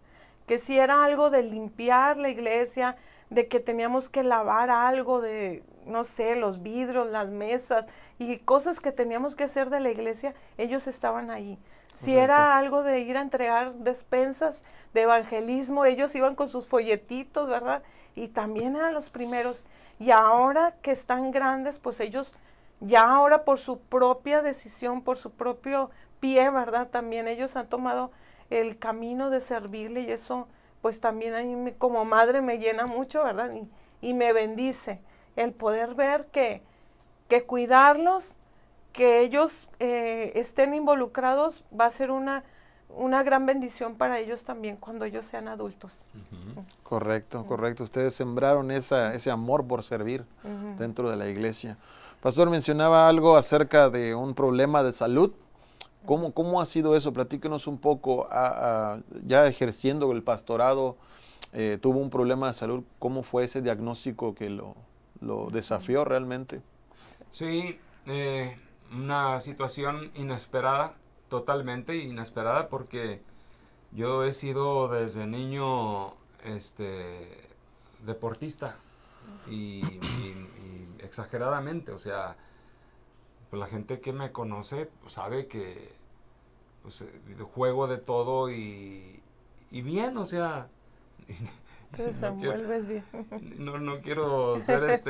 que si era algo de limpiar la iglesia, de que teníamos que lavar algo de, no sé, los vidrios, las mesas y cosas que teníamos que hacer de la iglesia, ellos estaban ahí. Si Correcto. era algo de ir a entregar despensas de evangelismo, ellos iban con sus folletitos, ¿verdad? Y también eran los primeros. Y ahora que están grandes, pues ellos ya ahora por su propia decisión, por su propio pie, ¿verdad? También ellos han tomado el camino de servirle, y eso pues también a mí como madre me llena mucho, ¿verdad? Y me bendice el poder ver que cuidarlos que ellos estén involucrados va a ser una gran bendición para ellos también cuando ellos sean adultos. Correcto, correcto. Ustedes sembraron ese amor por servir dentro de la iglesia. Pastor, mencionaba algo acerca de un problema de salud. ¿Cómo ha sido eso? Platíquenos un poco. Ya ejerciendo el pastorado, tuvo un problema de salud. ¿Cómo fue ese diagnóstico que lo desafió realmente? Sí, una situación inesperada, totalmente inesperada, porque yo he sido desde niño deportista y exageradamente, o sea, pues la gente que me conoce pues, sabe que pues, juego de todo y bien, o sea, Te desenvuelves bien. no quiero ser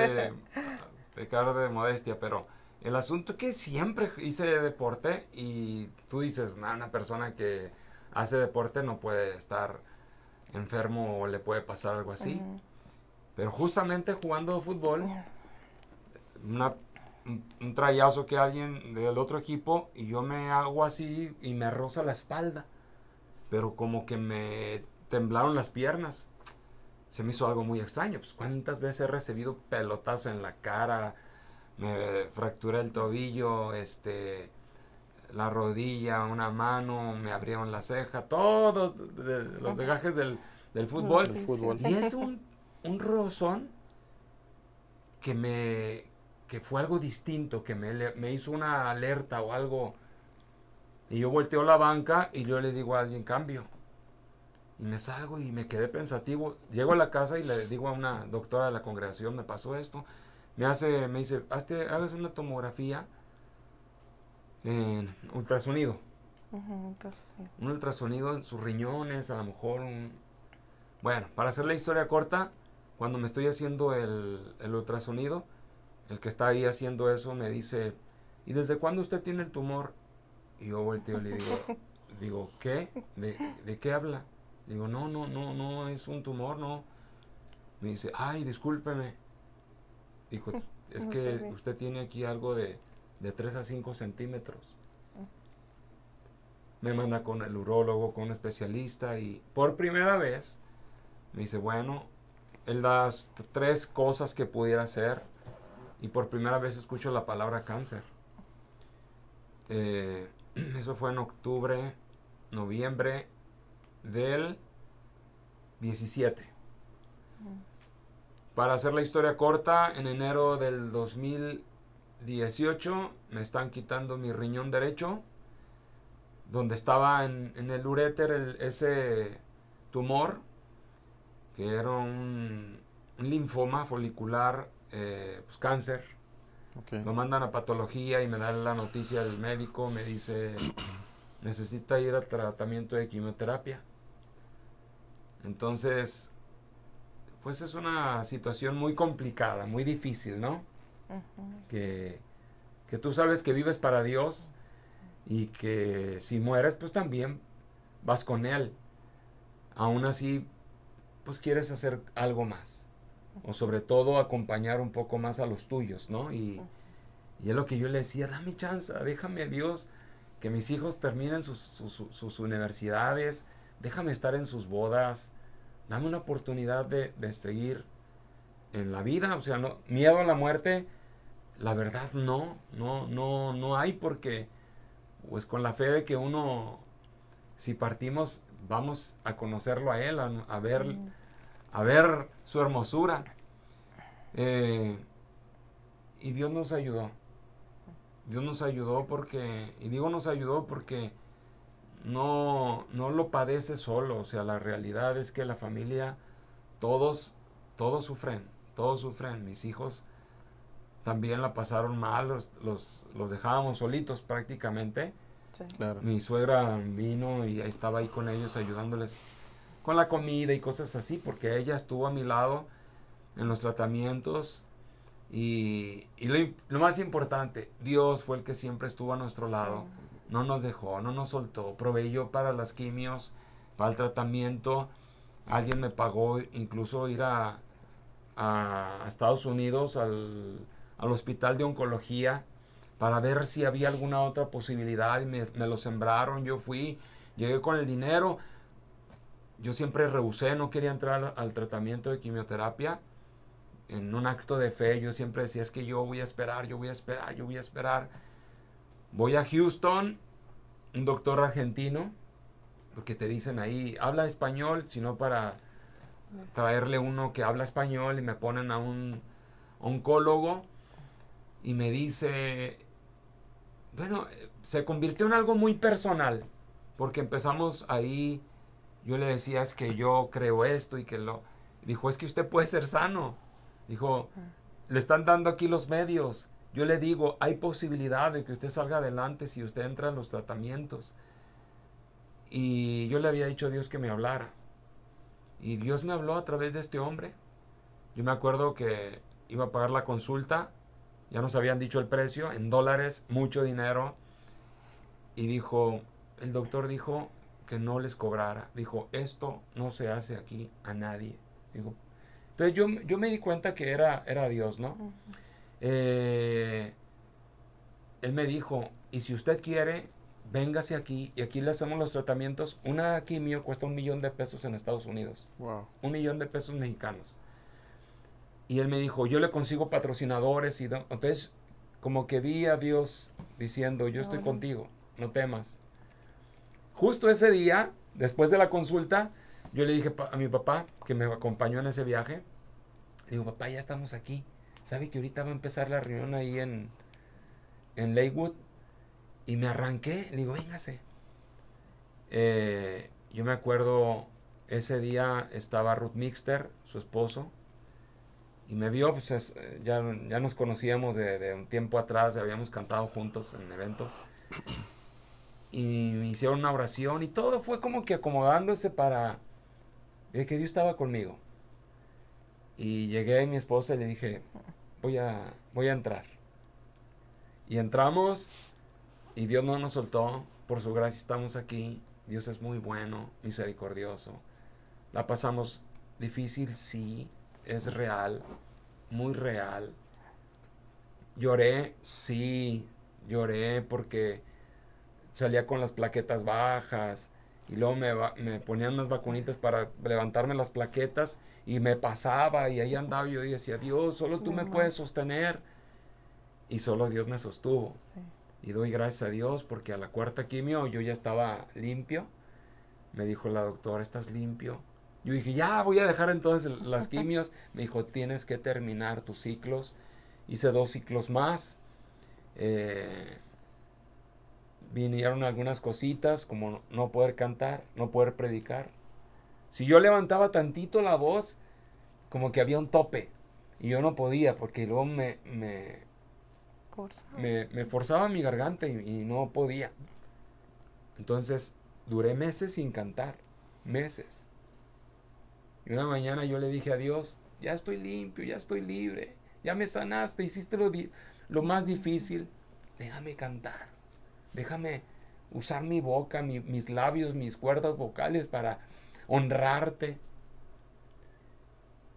pecar de modestia, pero el asunto es que siempre hice deporte y tú dices, no, una persona que hace deporte no puede estar enfermo o le puede pasar algo así. Pero justamente jugando fútbol, un trayazo que alguien del otro equipo y yo me hago así y me roza la espalda. Pero como que me temblaron las piernas. Se me hizo algo muy extraño. Pues cuántas veces he recibido pelotazos en la cara, me fracturé el tobillo, la rodilla, una mano, me abrieron la ceja, todos los desgajes del fútbol. Y es un rozón que fue algo distinto, que me hizo una alerta o algo. Y yo volteo a la banca y yo le digo a alguien, cambio. Y me salgo y me quedé pensativo. Llego a la casa y le digo a una doctora de la congregación, me pasó esto. Me dice, hagas una tomografía en ultrasonido. Un ultrasonido en sus riñones, a lo mejor Bueno, para hacer la historia corta, cuando me estoy haciendo el ultrasonido, el que está ahí haciendo eso me dice, ¿y desde cuándo usted tiene el tumor? Y yo volteo y le digo, ¿qué? ¿De qué habla? Digo, no es un tumor, no. Me dice, ay, discúlpeme. Dijo, es que usted tiene aquí algo de 3 a 5 centímetros. Me manda con el urólogo, con un especialista y por primera vez me dice, bueno, él da 3 cosas que pudiera hacer y por primera vez escucho la palabra cáncer. Eso fue en noviembre del 17. Para hacer la historia corta, en enero del 2018 me están quitando mi riñón derecho, donde estaba en el uréter ese tumor, que era un linfoma folicular, pues cáncer. Okay. Lo mandan a patología y me da la noticia el médico, me dice, necesita ir a tratamiento de quimioterapia. Entonces, pues es una situación muy complicada, muy difícil, ¿no? Que tú sabes que vives para Dios y que si mueres, pues también vas con Él. Aún así, pues quieres hacer algo más. O sobre todo acompañar un poco más a los tuyos, ¿no? Y es lo que yo le decía, dame chance, déjame Dios que mis hijos terminen sus universidades, déjame estar en sus bodas, dame una oportunidad de seguir en la vida. O sea, no, miedo a la muerte, la verdad no hay, porque pues con la fe de que uno, si partimos, vamos a conocerlo a Él, a ver su hermosura. Y Dios nos ayudó. Dios nos ayudó porque, y digo nos ayudó porque no lo padece solo. O sea, la realidad es que la familia, todos sufren. Mis hijos también la pasaron mal, los dejábamos solitos prácticamente. Sí. Claro. Mi suegra vino y estaba ahí con ellos ayudándoles con la comida y cosas así, porque ella estuvo a mi lado en los tratamientos y lo más importante, Dios fue el que siempre estuvo a nuestro lado. No nos dejó, no nos soltó, proveyó para las quimios, para el tratamiento. Alguien me pagó incluso ir a Estados Unidos al hospital de oncología para ver si había alguna otra posibilidad y me lo sembraron. Yo fui, llegué con el dinero. Yo siempre rehusé, no quería entrar al tratamiento de quimioterapia. En un acto de fe yo siempre decía, es que yo voy a esperar, yo voy a esperar, yo voy a esperar. Voy a Houston, un doctor argentino, porque te dicen ahí, habla español, sino para traerle uno que habla español, y me ponen a un oncólogo y me dice, bueno, se convirtió en algo muy personal, porque empezamos ahí, yo le decía, es que yo creo esto y que lo... Dijo, es que usted puede ser sano. Dijo, le están dando aquí los medios. Yo le digo, hay posibilidad de que usted salga adelante si usted entra en los tratamientos. Y yo le había dicho a Dios que me hablara. Y Dios me habló a través de este hombre. Yo me acuerdo que iba a pagar la consulta. Ya nos habían dicho el precio, en dólares, mucho dinero. Y dijo, el doctor dijo que no les cobrara. Dijo, esto no se hace aquí a nadie. Dijo, entonces yo me di cuenta que era Dios, ¿no? Ujú. Él me dijo, y si usted quiere, véngase aquí y aquí le hacemos los tratamientos. Una quimio cuesta $1 millón en Estados Unidos. Wow. $1 millón mexicanos. Y él me dijo, yo le consigo patrocinadores. Entonces, como que vi a Dios diciendo, yo estoy contigo, no temas. Justo ese día, después de la consulta, yo le dije a mi papá, que me acompañó en ese viaje, le digo, papá, ya estamos aquí. ¿Sabe que ahorita va a empezar la reunión ahí en Lakewood? Y me arranqué, le digo, véngase. Yo me acuerdo, ese día estaba Ruth Mixter, su esposo, y me vio, pues ya nos conocíamos de un tiempo atrás, habíamos cantado juntos en eventos. Y me hicieron una oración y todo fue como que acomodándose para que Dios estaba conmigo. Y llegué a mi esposa y le dije, voy a entrar. Y entramos y Dios no nos soltó. Por su gracia estamos aquí. Dios es muy bueno, misericordioso. La pasamos difícil, sí, es real, muy real. Lloré, sí, lloré porque salía con las plaquetas bajas y luego me ponían unas vacunitas para levantarme las plaquetas y me pasaba y ahí andaba yo y decía, Dios, solo tú me puedes sostener. Y solo Dios me sostuvo. Sí. Y doy gracias a Dios porque a la 4ª quimio yo ya estaba limpio. Me dijo la doctora, ¿estás limpio? Yo dije, ya voy a dejar entonces las quimios. Me dijo, tienes que terminar tus ciclos. Hice 2 ciclos más. Vinieron algunas cositas como no poder cantar, no poder predicar. Si yo levantaba tantito la voz, como que había un tope. Y yo no podía porque luego me forzaba mi garganta y no podía. Entonces duré meses sin cantar, meses. Y una mañana yo le dije a Dios, ya estoy limpio, ya estoy libre, ya me sanaste, hiciste lo más difícil, déjame cantar, déjame usar mi boca, mis labios, mis cuerdas vocales para honrarte.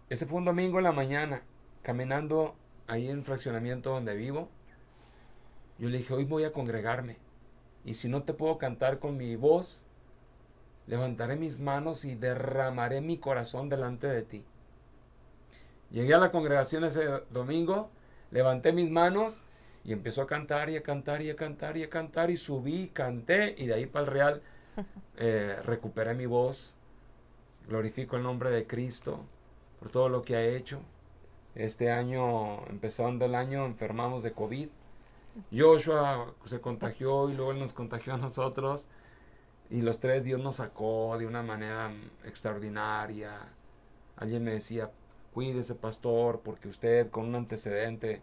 Ese fue un domingo en la mañana, caminando ahí en el fraccionamiento donde vivo. Yo le dije, hoy voy a congregarme. Y si no te puedo cantar con mi voz, levantaré mis manos y derramaré mi corazón delante de ti. Llegué a la congregación ese domingo, levanté mis manos y empezó a cantar y a cantar y a cantar y a cantar. Y subí, canté y de ahí para el Real recuperé mi voz. Glorifico el nombre de Cristo por todo lo que ha hecho. Este año, empezando el año, enfermamos de COVID. Joshua se contagió y luego él nos contagió a nosotros. Y los 3 Dios nos sacó de una manera extraordinaria. Alguien me decía, cuídese pastor, porque usted con un antecedente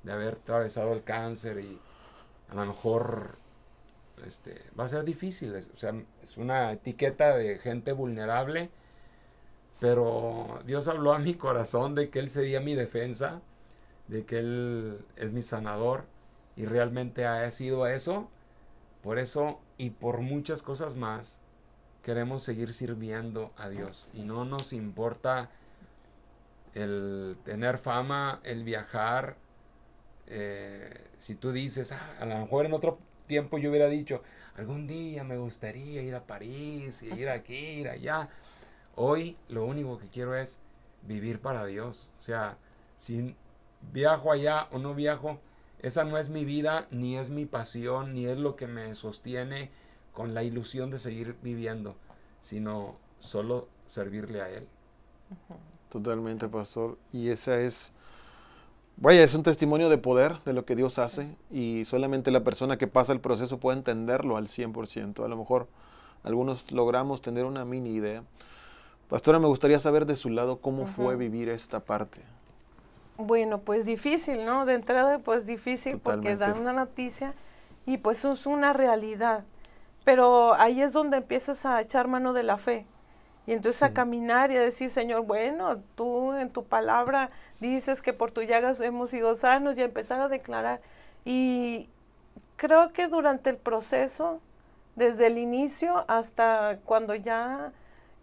de haber atravesado el cáncer y a lo mejor va a ser difícil. O sea, es una etiqueta de gente vulnerable. Pero Dios habló a mi corazón de que Él sería mi defensa, de que Él es mi sanador. Y realmente ha sido eso. Por eso y por muchas cosas más queremos seguir sirviendo a Dios. Y no nos importa el tener fama, el viajar. si tú dices, a lo mejor en otro tiempo yo hubiera dicho, algún día me gustaría ir a París, y ir aquí, ir allá. Hoy lo único que quiero es vivir para Dios. O sea, si viajo allá o no viajo, esa no es mi vida, ni es mi pasión, ni es lo que me sostiene con la ilusión de seguir viviendo, sino solo servirle a Él. Totalmente, pastor. Y esa es, vaya, es un testimonio de poder de lo que Dios hace, y solamente la persona que pasa el proceso puede entenderlo al 100%. A lo mejor algunos logramos tener una mini idea. Pastora, me gustaría saber de su lado cómo fue vivir esta parte. Bueno, pues difícil, ¿no? De entrada, pues difícil. Totalmente. Porque dan una noticia y pues es una realidad. Pero ahí es donde empiezas a echar mano de la fe. Y entonces a caminar y a decir, Señor, bueno, tú en tu palabra dices que por tus llagas hemos sido sanos, y a empezar a declarar. Y creo que durante el proceso, desde el inicio hasta cuando ya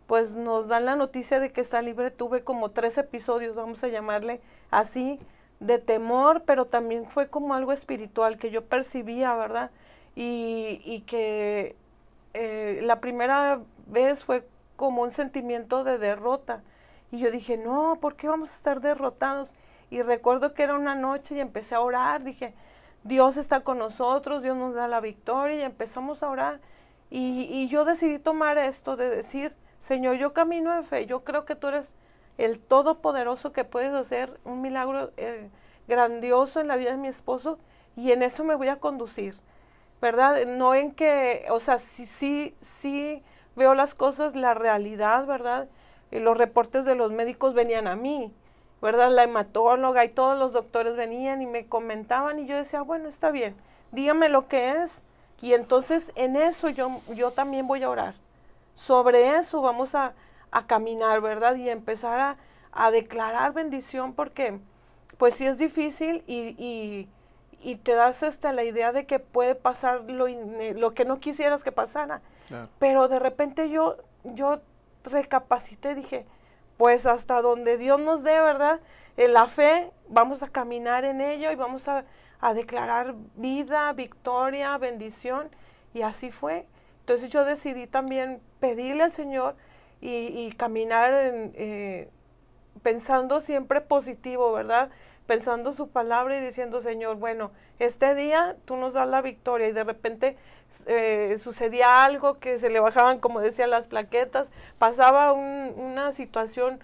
pues nos dan la noticia de que está libre, tuve como 3 episodios, vamos a llamarle así, de temor, pero también fue como algo espiritual que yo percibía, ¿verdad? Y que la primera vez fue como un sentimiento de derrota. Y yo dije, no, ¿por qué vamos a estar derrotados? Y recuerdo que era una noche y empecé a orar, dije, Dios está con nosotros, Dios nos da la victoria, y empezamos a orar. Y yo decidí tomar esto de decir, Señor, yo camino en fe, yo creo que tú eres el todopoderoso, que puedes hacer un milagro grandioso en la vida de mi esposo, y en eso me voy a conducir, ¿verdad? No en que, o sea, sí veo las cosas, la realidad, ¿verdad? Los reportes de los médicos venían a mí, ¿verdad? La hematóloga y todos los doctores venían y me comentaban, y yo decía, bueno, está bien, dígame lo que es, y entonces en eso yo también voy a orar. Sobre eso vamos a caminar, ¿verdad? Y empezar a declarar bendición, porque pues sí es difícil, y te das la idea de que puede pasar lo que no quisieras que pasara. Claro. Pero de repente yo recapacité, dije, pues hasta donde Dios nos dé, ¿verdad? En la fe vamos a caminar en ello y vamos a declarar vida, victoria, bendición, y así fue. Entonces yo decidí también pedirle al Señor y caminar pensando siempre positivo, ¿verdad? Pensando su palabra y diciendo, Señor, bueno, este día tú nos das la victoria. Y de repente sucedía algo, que se le bajaban, como decían, las plaquetas, pasaba una situación,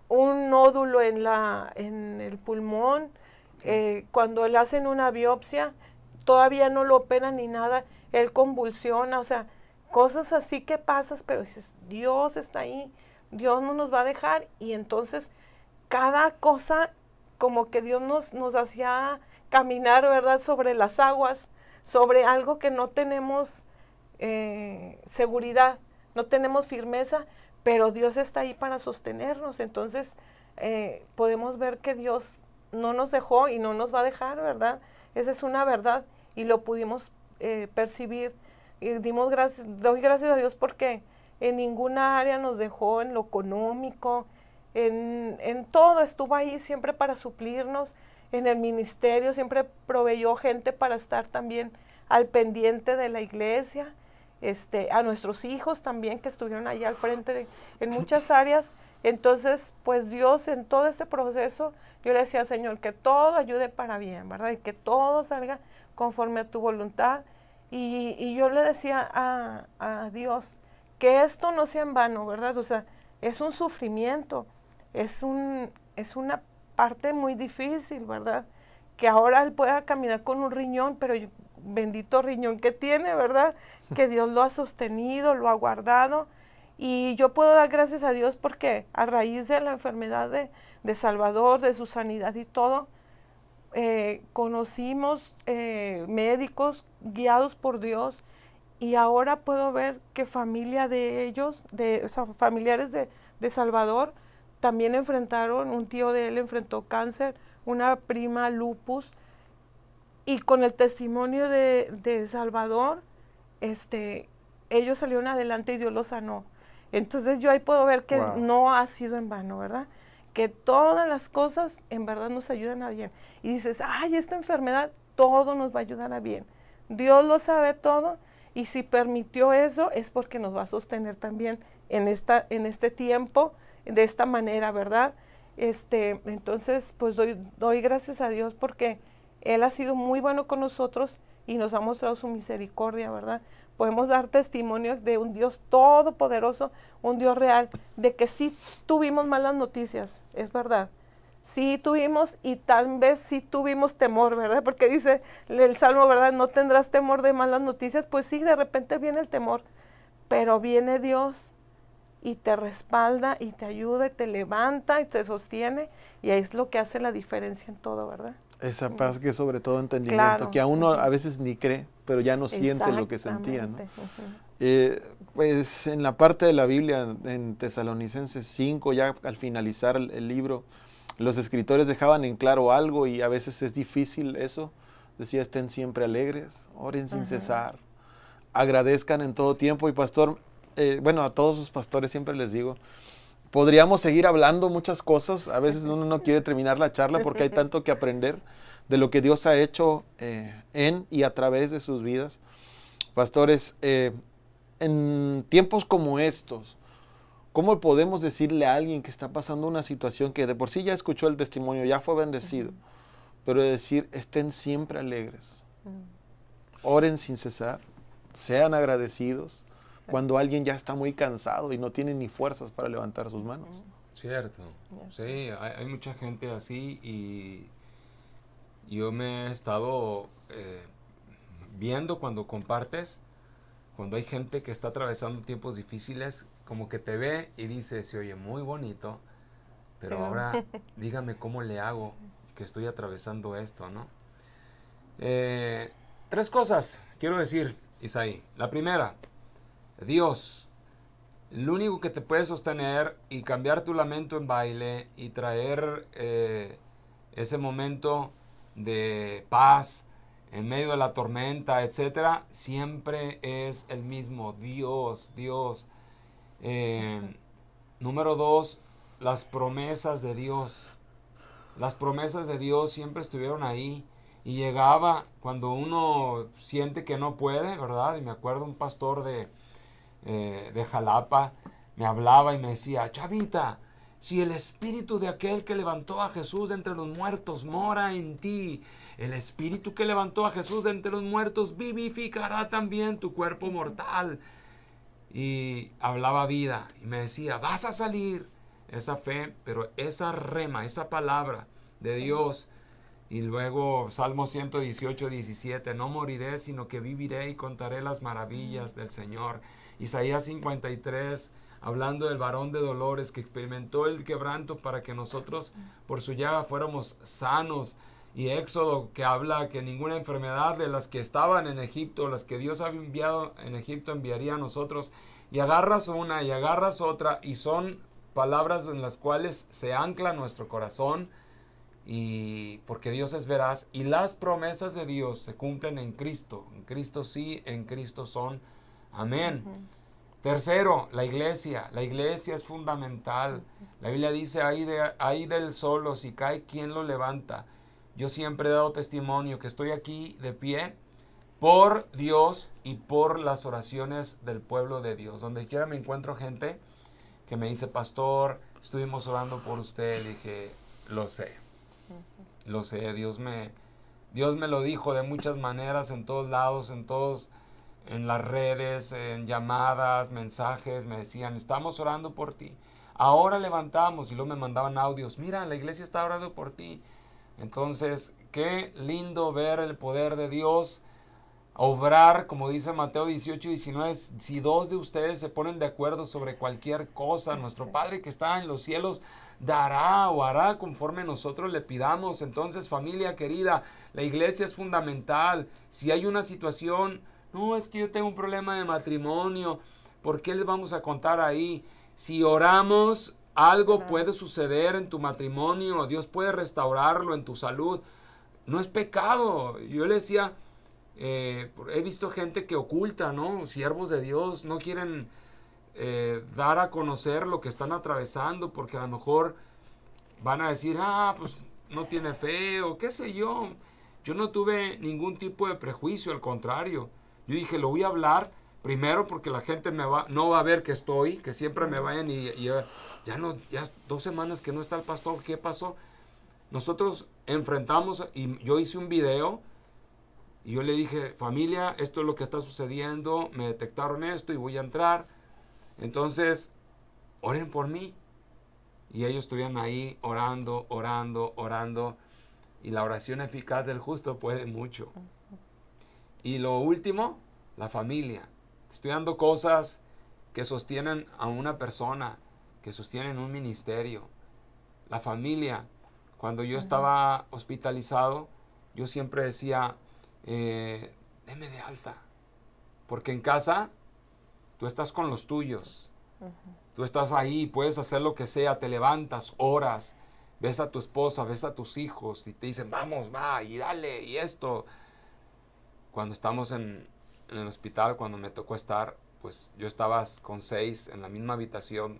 un nódulo en el pulmón, cuando le hacen una biopsia, todavía no lo operan ni nada, él convulsiona, o sea, cosas así que pasas, pero dices, Dios está ahí, Dios no nos va a dejar. Y entonces cada cosa como que Dios nos hacía caminar, ¿verdad?, sobre las aguas, sobre algo que no tenemos seguridad, no tenemos firmeza, pero Dios está ahí para sostenernos. Entonces podemos ver que Dios no nos dejó y no nos va a dejar, ¿verdad? Esa es una verdad, y lo pudimos percibir. Y doy gracias a Dios porque en ninguna área nos dejó, en lo económico, en todo estuvo ahí siempre para suplirnos. En el ministerio siempre proveyó gente para estar también al pendiente de la iglesia, a nuestros hijos también, que estuvieron ahí al frente en muchas áreas. Entonces, pues Dios, en todo este proceso, yo le decía, Señor, que todo ayude para bien, ¿verdad? Y que todo salga conforme a tu voluntad. Y yo le decía a Dios que esto no sea en vano, ¿verdad? O sea, es un sufrimiento, es una parte muy difícil, ¿verdad? Que ahora él pueda caminar con un riñón, pero bendito riñón que tiene, ¿verdad? Que Dios lo ha sostenido, lo ha guardado. Y yo puedo dar gracias a Dios porque a raíz de la enfermedad de Salvador, de su sanidad y todo, conocimos médicos guiados por Dios, y ahora puedo ver que familia de ellos, o sea, familiares de Salvador, también enfrentaron, un tío de él enfrentó cáncer, una prima lupus, y con el testimonio de Salvador, ellos salieron adelante y Dios los sanó. Entonces yo ahí puedo ver que no ha sido en vano, ¿verdad? que todas las cosas en verdad nos ayudan a bien. Y dices, ay, esta enfermedad, todo nos va a ayudar a bien. Dios lo sabe todo, y si permitió eso es porque nos va a sostener también en este tiempo, de esta manera, ¿verdad? Entonces, pues doy gracias a Dios porque Él ha sido muy bueno con nosotros y nos ha mostrado su misericordia, ¿verdad? Podemos dar testimonio de un Dios todopoderoso, un Dios real, de que sí tuvimos malas noticias, es verdad. Sí tuvimos, y tal vez sí tuvimos temor, ¿verdad? Porque dice el Salmo, ¿verdad? No tendrás temor de malas noticias. Pues sí, de repente viene el temor, pero viene Dios y te respalda y te ayuda y te levanta y te sostiene, y es lo que hace la diferencia en todo, ¿verdad? Esa paz que sobre todo entendimiento, Claro. que a uno a veces ni cree, pero ya no siente lo que sentía, ¿no? Pues en la parte de la Biblia, en Tesalonicenses 5, ya al finalizar el libro, los escritores dejaban en claro algo, y a veces es difícil eso. Decía, estén siempre alegres, oren sin cesar, agradezcan en todo tiempo. Y pastor, bueno, a todos los pastores siempre les digo, podríamos seguir hablando muchas cosas. A veces uno no quiere terminar la charla porque hay tanto que aprender de lo que Dios ha hecho en y a través de sus vidas. Pastores, en tiempos como estos, ¿cómo podemos decirle a alguien que está pasando una situación que de por sí ya escuchó el testimonio, ya fue bendecido, pero decir, estén siempre alegres, oren sin cesar, sean agradecidos, cuando alguien ya está muy cansado y no tiene ni fuerzas para levantar sus manos? Cierto, sí, hay mucha gente así, y yo me he estado viendo cuando compartes, cuando hay gente que está atravesando tiempos difíciles, como que te ve y dice, se oye muy bonito, pero ahora dígame cómo le hago, que estoy atravesando esto, ¿no? 3 cosas quiero decir, Isaí. La primera, Dios, el único que te puede sostener y cambiar tu lamento en baile y traer ese momento de paz en medio de la tormenta, etcétera, siempre es el mismo, Dios. Número 2, las promesas de Dios. Las promesas de Dios siempre estuvieron ahí, y llegaba cuando uno siente que no puede, ¿verdad? Y me acuerdo un pastor de Jalapa me hablaba y me decía, Chavita, si el espíritu de aquel que levantó a Jesús de entre los muertos mora en ti, el espíritu que levantó a Jesús de entre los muertos vivificará también tu cuerpo mortal. Y hablaba vida y me decía, vas a salir. Esa fe, pero esa rema, esa palabra de Dios. Y luego Salmo 118, 17, no moriré, sino que viviré y contaré las maravillas del Señor. Isaías 53, hablando del varón de dolores que experimentó el quebranto para que nosotros por su llaga fuéramos sanos. Y Éxodo, que habla que ninguna enfermedad de las que estaban en Egipto, las que Dios había enviado en Egipto, enviaría a nosotros. Y agarras una y agarras otra, y son palabras en las cuales se ancla nuestro corazón, y porque Dios es veraz, y las promesas de Dios se cumplen en Cristo sí, en Cristo son, amén. Tercero, la iglesia es fundamental. La Biblia dice, ay del solo, si cae, ¿quién lo levanta? Yo siempre he dado testimonio que estoy aquí de pie por Dios y por las oraciones del pueblo de Dios. Donde quiera me encuentro gente que me dice, pastor, estuvimos orando por usted. Le dije, lo sé, Dios me lo dijo de muchas maneras, en todos lados, en las redes, en llamadas, mensajes, me decían, estamos orando por ti. Ahora levantamos, y luego me mandaban audios, mira, la iglesia está orando por ti. Entonces, qué lindo ver el poder de Dios obrar, como dice Mateo 18, 19, si 2 de ustedes se ponen de acuerdo sobre cualquier cosa, nuestro Padre que está en los cielos dará o hará conforme nosotros le pidamos. Entonces, familia querida, la iglesia es fundamental. Si hay una situación, no, es que yo tengo un problema de matrimonio, ¿por qué les vamos a contar ahí? Si oramos, algo puede suceder en tu matrimonio, Dios puede restaurarlo, en tu salud. No es pecado. Yo le decía, he visto gente que oculta, ¿no? Siervos de Dios no quieren dar a conocer lo que están atravesando, porque a lo mejor van a decir, pues no tiene fe o qué sé yo. Yo no tuve ningún tipo de prejuicio, al contrario. Yo dije, lo voy a hablar primero porque la gente no va a ver que estoy, que siempre me vayan y ya 2 semanas que no está el pastor, ¿qué pasó? Nosotros enfrentamos y yo hice un video y yo le dije, familia, esto es lo que está sucediendo, me detectaron esto y voy a entrar. Entonces, oren por mí. Y ellos estuvieron ahí orando. Y la oración eficaz del justo puede mucho. Y lo último, la familia. Estoy dando cosas que sostienen a una persona, que sostienen un ministerio. La familia. Cuando yo estaba hospitalizado, yo siempre decía, deme de alta. Porque en casa, tú estás con los tuyos. Tú estás ahí, puedes hacer lo que sea, te levantas, oras, ves a tu esposa, ves a tus hijos y te dicen, vamos, va, y dale, y esto. Cuando estamos en el hospital, cuando me tocó estar, pues yo estaba con 6 en la misma habitación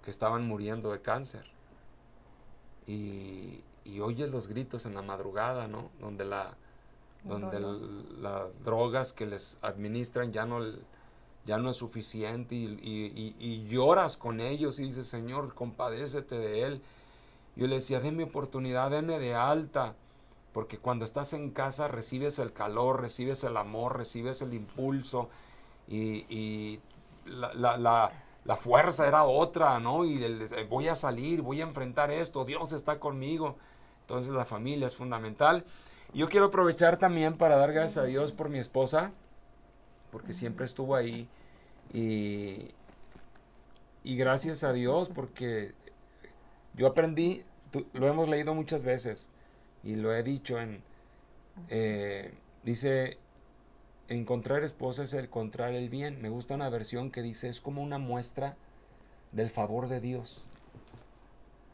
que estaban muriendo de cáncer. Y oyes los gritos en la madrugada, ¿no? Donde las drogas que les administran ya no es suficiente y lloras con ellos y dices, Señor, compadécete de él. Yo le decía, denme oportunidad, denme de alta, porque cuando estás en casa recibes el calor, recibes el amor, recibes el impulso y la fuerza era otra, ¿no? Y voy a salir, voy a enfrentar esto, Dios está conmigo. Entonces la familia es fundamental. Yo quiero aprovechar también para dar gracias a Dios por mi esposa, porque siempre estuvo ahí, y gracias a Dios porque yo aprendí, lo hemos leído muchas veces y lo he dicho dice, encontrar esposa es encontrar el bien. Me gusta una versión que dice, es como una muestra del favor de Dios.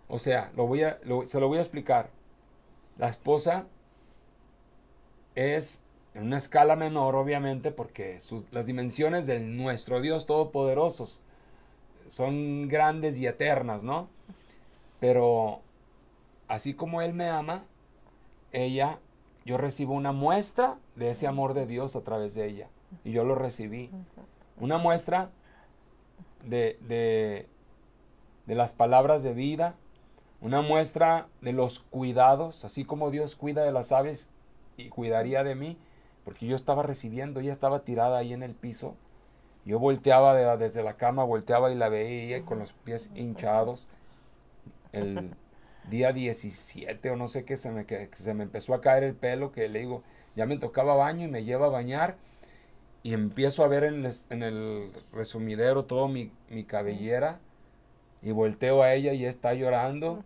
O sea, se lo voy a explicar. La esposa es en una escala menor, obviamente, porque las dimensiones de nuestro Dios Todopoderoso son grandes y eternas, ¿no? Pero así como Él me ama, yo recibo una muestra de ese amor de Dios a través de ella. Y yo lo recibí. Una muestra de las palabras de vida, una muestra de los cuidados, así como Dios cuida de las aves y cuidaría de mí, porque yo estaba recibiendo, ella estaba tirada ahí en el piso. Yo volteaba desde la cama, volteaba y la veía con los pies hinchados. El día 17 o no sé qué, se me empezó a caer el pelo, que le digo, ya me tocaba baño y me lleva a bañar. Y empiezo a ver en el resumidero todo mi cabellera. Y volteo a ella y ella está llorando.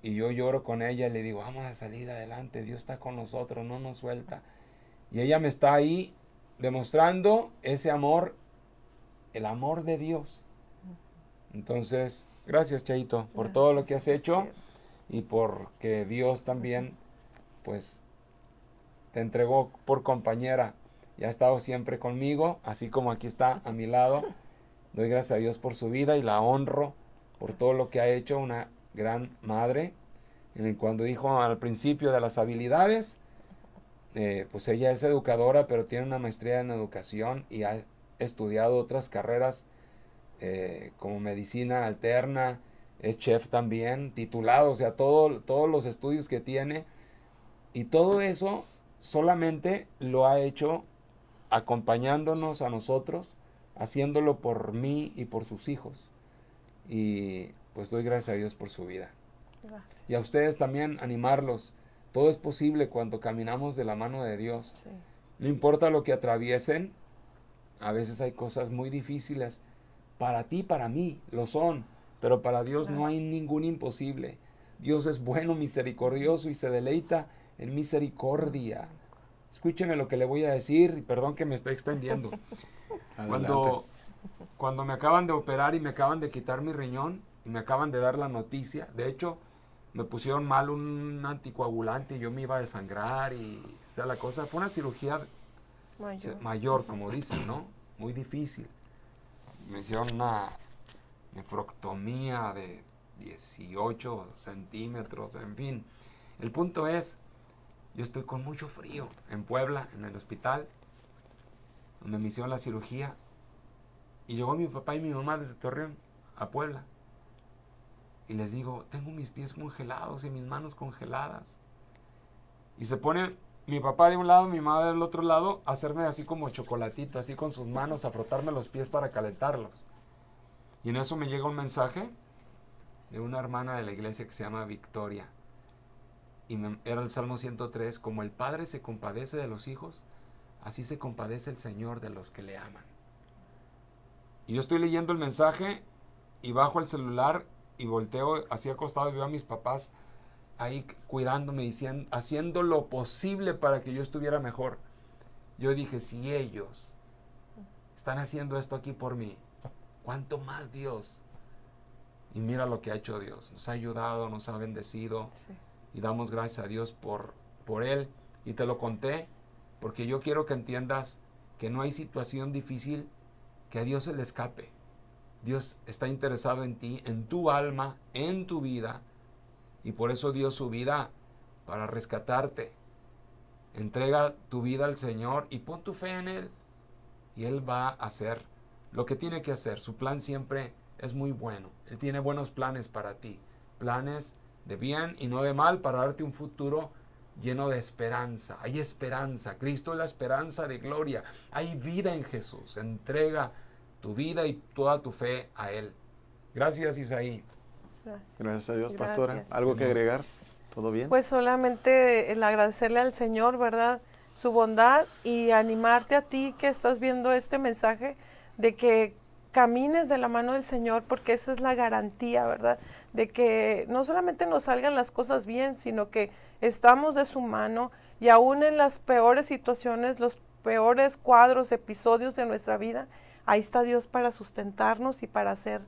Y yo lloro con ella y le digo, vamos a salir adelante, Dios está con nosotros, no nos suelta. Y ella me está ahí demostrando ese amor, el amor de Dios. Entonces, gracias, Chaito, por todo lo que has hecho y porque Dios también, pues, te entregó por compañera y ha estado siempre conmigo, así como aquí está a mi lado. Doy gracias a Dios por su vida y la honro por todo lo que ha hecho, una gran madre. Cuando dijo al principio de las habilidades, pues ella es educadora, pero tiene una maestría en educación y ha estudiado otras carreras como medicina alterna, es chef también, titulado, o sea, todos los estudios que tiene. Y todo eso solamente lo ha hecho acompañándonos a nosotros, haciéndolo por mí y por sus hijos. Y pues doy gracias a Dios por su vida. Gracias. Y a ustedes también animarlos. Todo es posible cuando caminamos de la mano de Dios. Sí. No importa lo que atraviesen, a veces hay cosas muy difíciles. Para ti, para mí, lo son. Pero para Dios no hay ningún imposible. Dios es bueno, misericordioso y se deleita en misericordia. Escúcheme lo que le voy a decir, y perdón que me estoy extendiendo. Cuando me acaban de operar y me acaban de quitar mi riñón y me acaban de dar la noticia, de hecho, me pusieron mal un anticoagulante y yo me iba a desangrar o sea, la cosa fue una cirugía mayor, como dicen, ¿no? Muy difícil. Me hicieron una nefrectomía de 18 centímetros, en fin. El punto es, yo estoy con mucho frío en Puebla, en el hospital, donde me hicieron la cirugía, y llegó mi papá y mi mamá desde Torreón a Puebla, y les digo, tengo mis pies congelados y mis manos congeladas, y se pone mi papá de un lado, mi mamá del otro lado, a hacerme así como chocolatito, así con sus manos, a frotarme los pies para calentarlos, y en eso me llega un mensaje de una hermana de la iglesia que se llama Victoria, y era el Salmo 103, como el Padre se compadece de los hijos, así se compadece el Señor de los que le aman. Y yo estoy leyendo el mensaje, y bajo el celular, y volteo así acostado, y veo a mis papás ahí cuidándome, haciendo lo posible para que yo estuviera mejor. Yo dije, si ellos están haciendo esto aquí por mí, ¿cuánto más Dios? Y mira lo que ha hecho Dios, nos ha ayudado, nos ha bendecido, sí. Y damos gracias a Dios por Él. Y te lo conté porque yo quiero que entiendas que no hay situación difícil que a Dios se le escape. Dios está interesado en ti, en tu alma, en tu vida, y por eso dio su vida para rescatarte. Entrega tu vida al Señor y pon tu fe en Él, y Él va a hacer lo que tiene que hacer. Su plan siempre es muy bueno. Él tiene buenos planes para ti, planes de bien y no de mal, para darte un futuro lleno de esperanza. Hay esperanza. Cristo es la esperanza de gloria. Hay vida en Jesús. Entrega tu vida y toda tu fe a Él. Gracias, Isaí. Gracias a Dios, pastora. ¿Algo que agregar? ¿Todo bien? Pues solamente el agradecerle al Señor, ¿verdad?, su bondad, y animarte a ti que estás viendo este mensaje, de que camines de la mano del Señor, porque esa es la garantía, ¿verdad?, de que no solamente nos salgan las cosas bien, sino que estamos de su mano, y aún en las peores situaciones, los peores cuadros, episodios de nuestra vida, ahí está Dios para sustentarnos y para hacer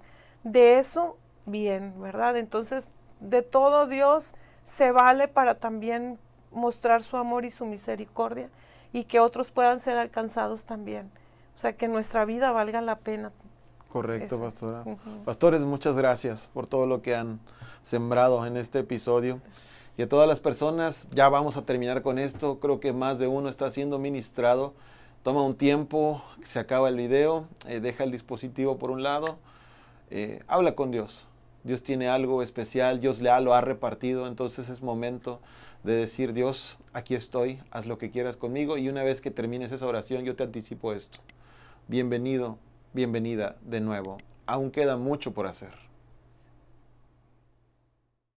de eso bien, ¿verdad? Entonces, de todo Dios se vale para también mostrar su amor y su misericordia, y que otros puedan ser alcanzados también. O sea, que nuestra vida valga la pena. Correcto, eso. Pastora. Pastores, muchas gracias por todo lo que han sembrado en este episodio. Y a todas las personas, ya vamos a terminar con esto. Creo que más de uno está siendo ministrado. Toma un tiempo, se acaba el video, deja el dispositivo por un lado, habla con Dios. Dios tiene algo especial, Dios lo ha repartido, entonces es momento de decir, Dios, aquí estoy, haz lo que quieras conmigo, y una vez que termines esa oración, yo te anticipo esto. Bienvenido, bienvenida de nuevo. Aún queda mucho por hacer.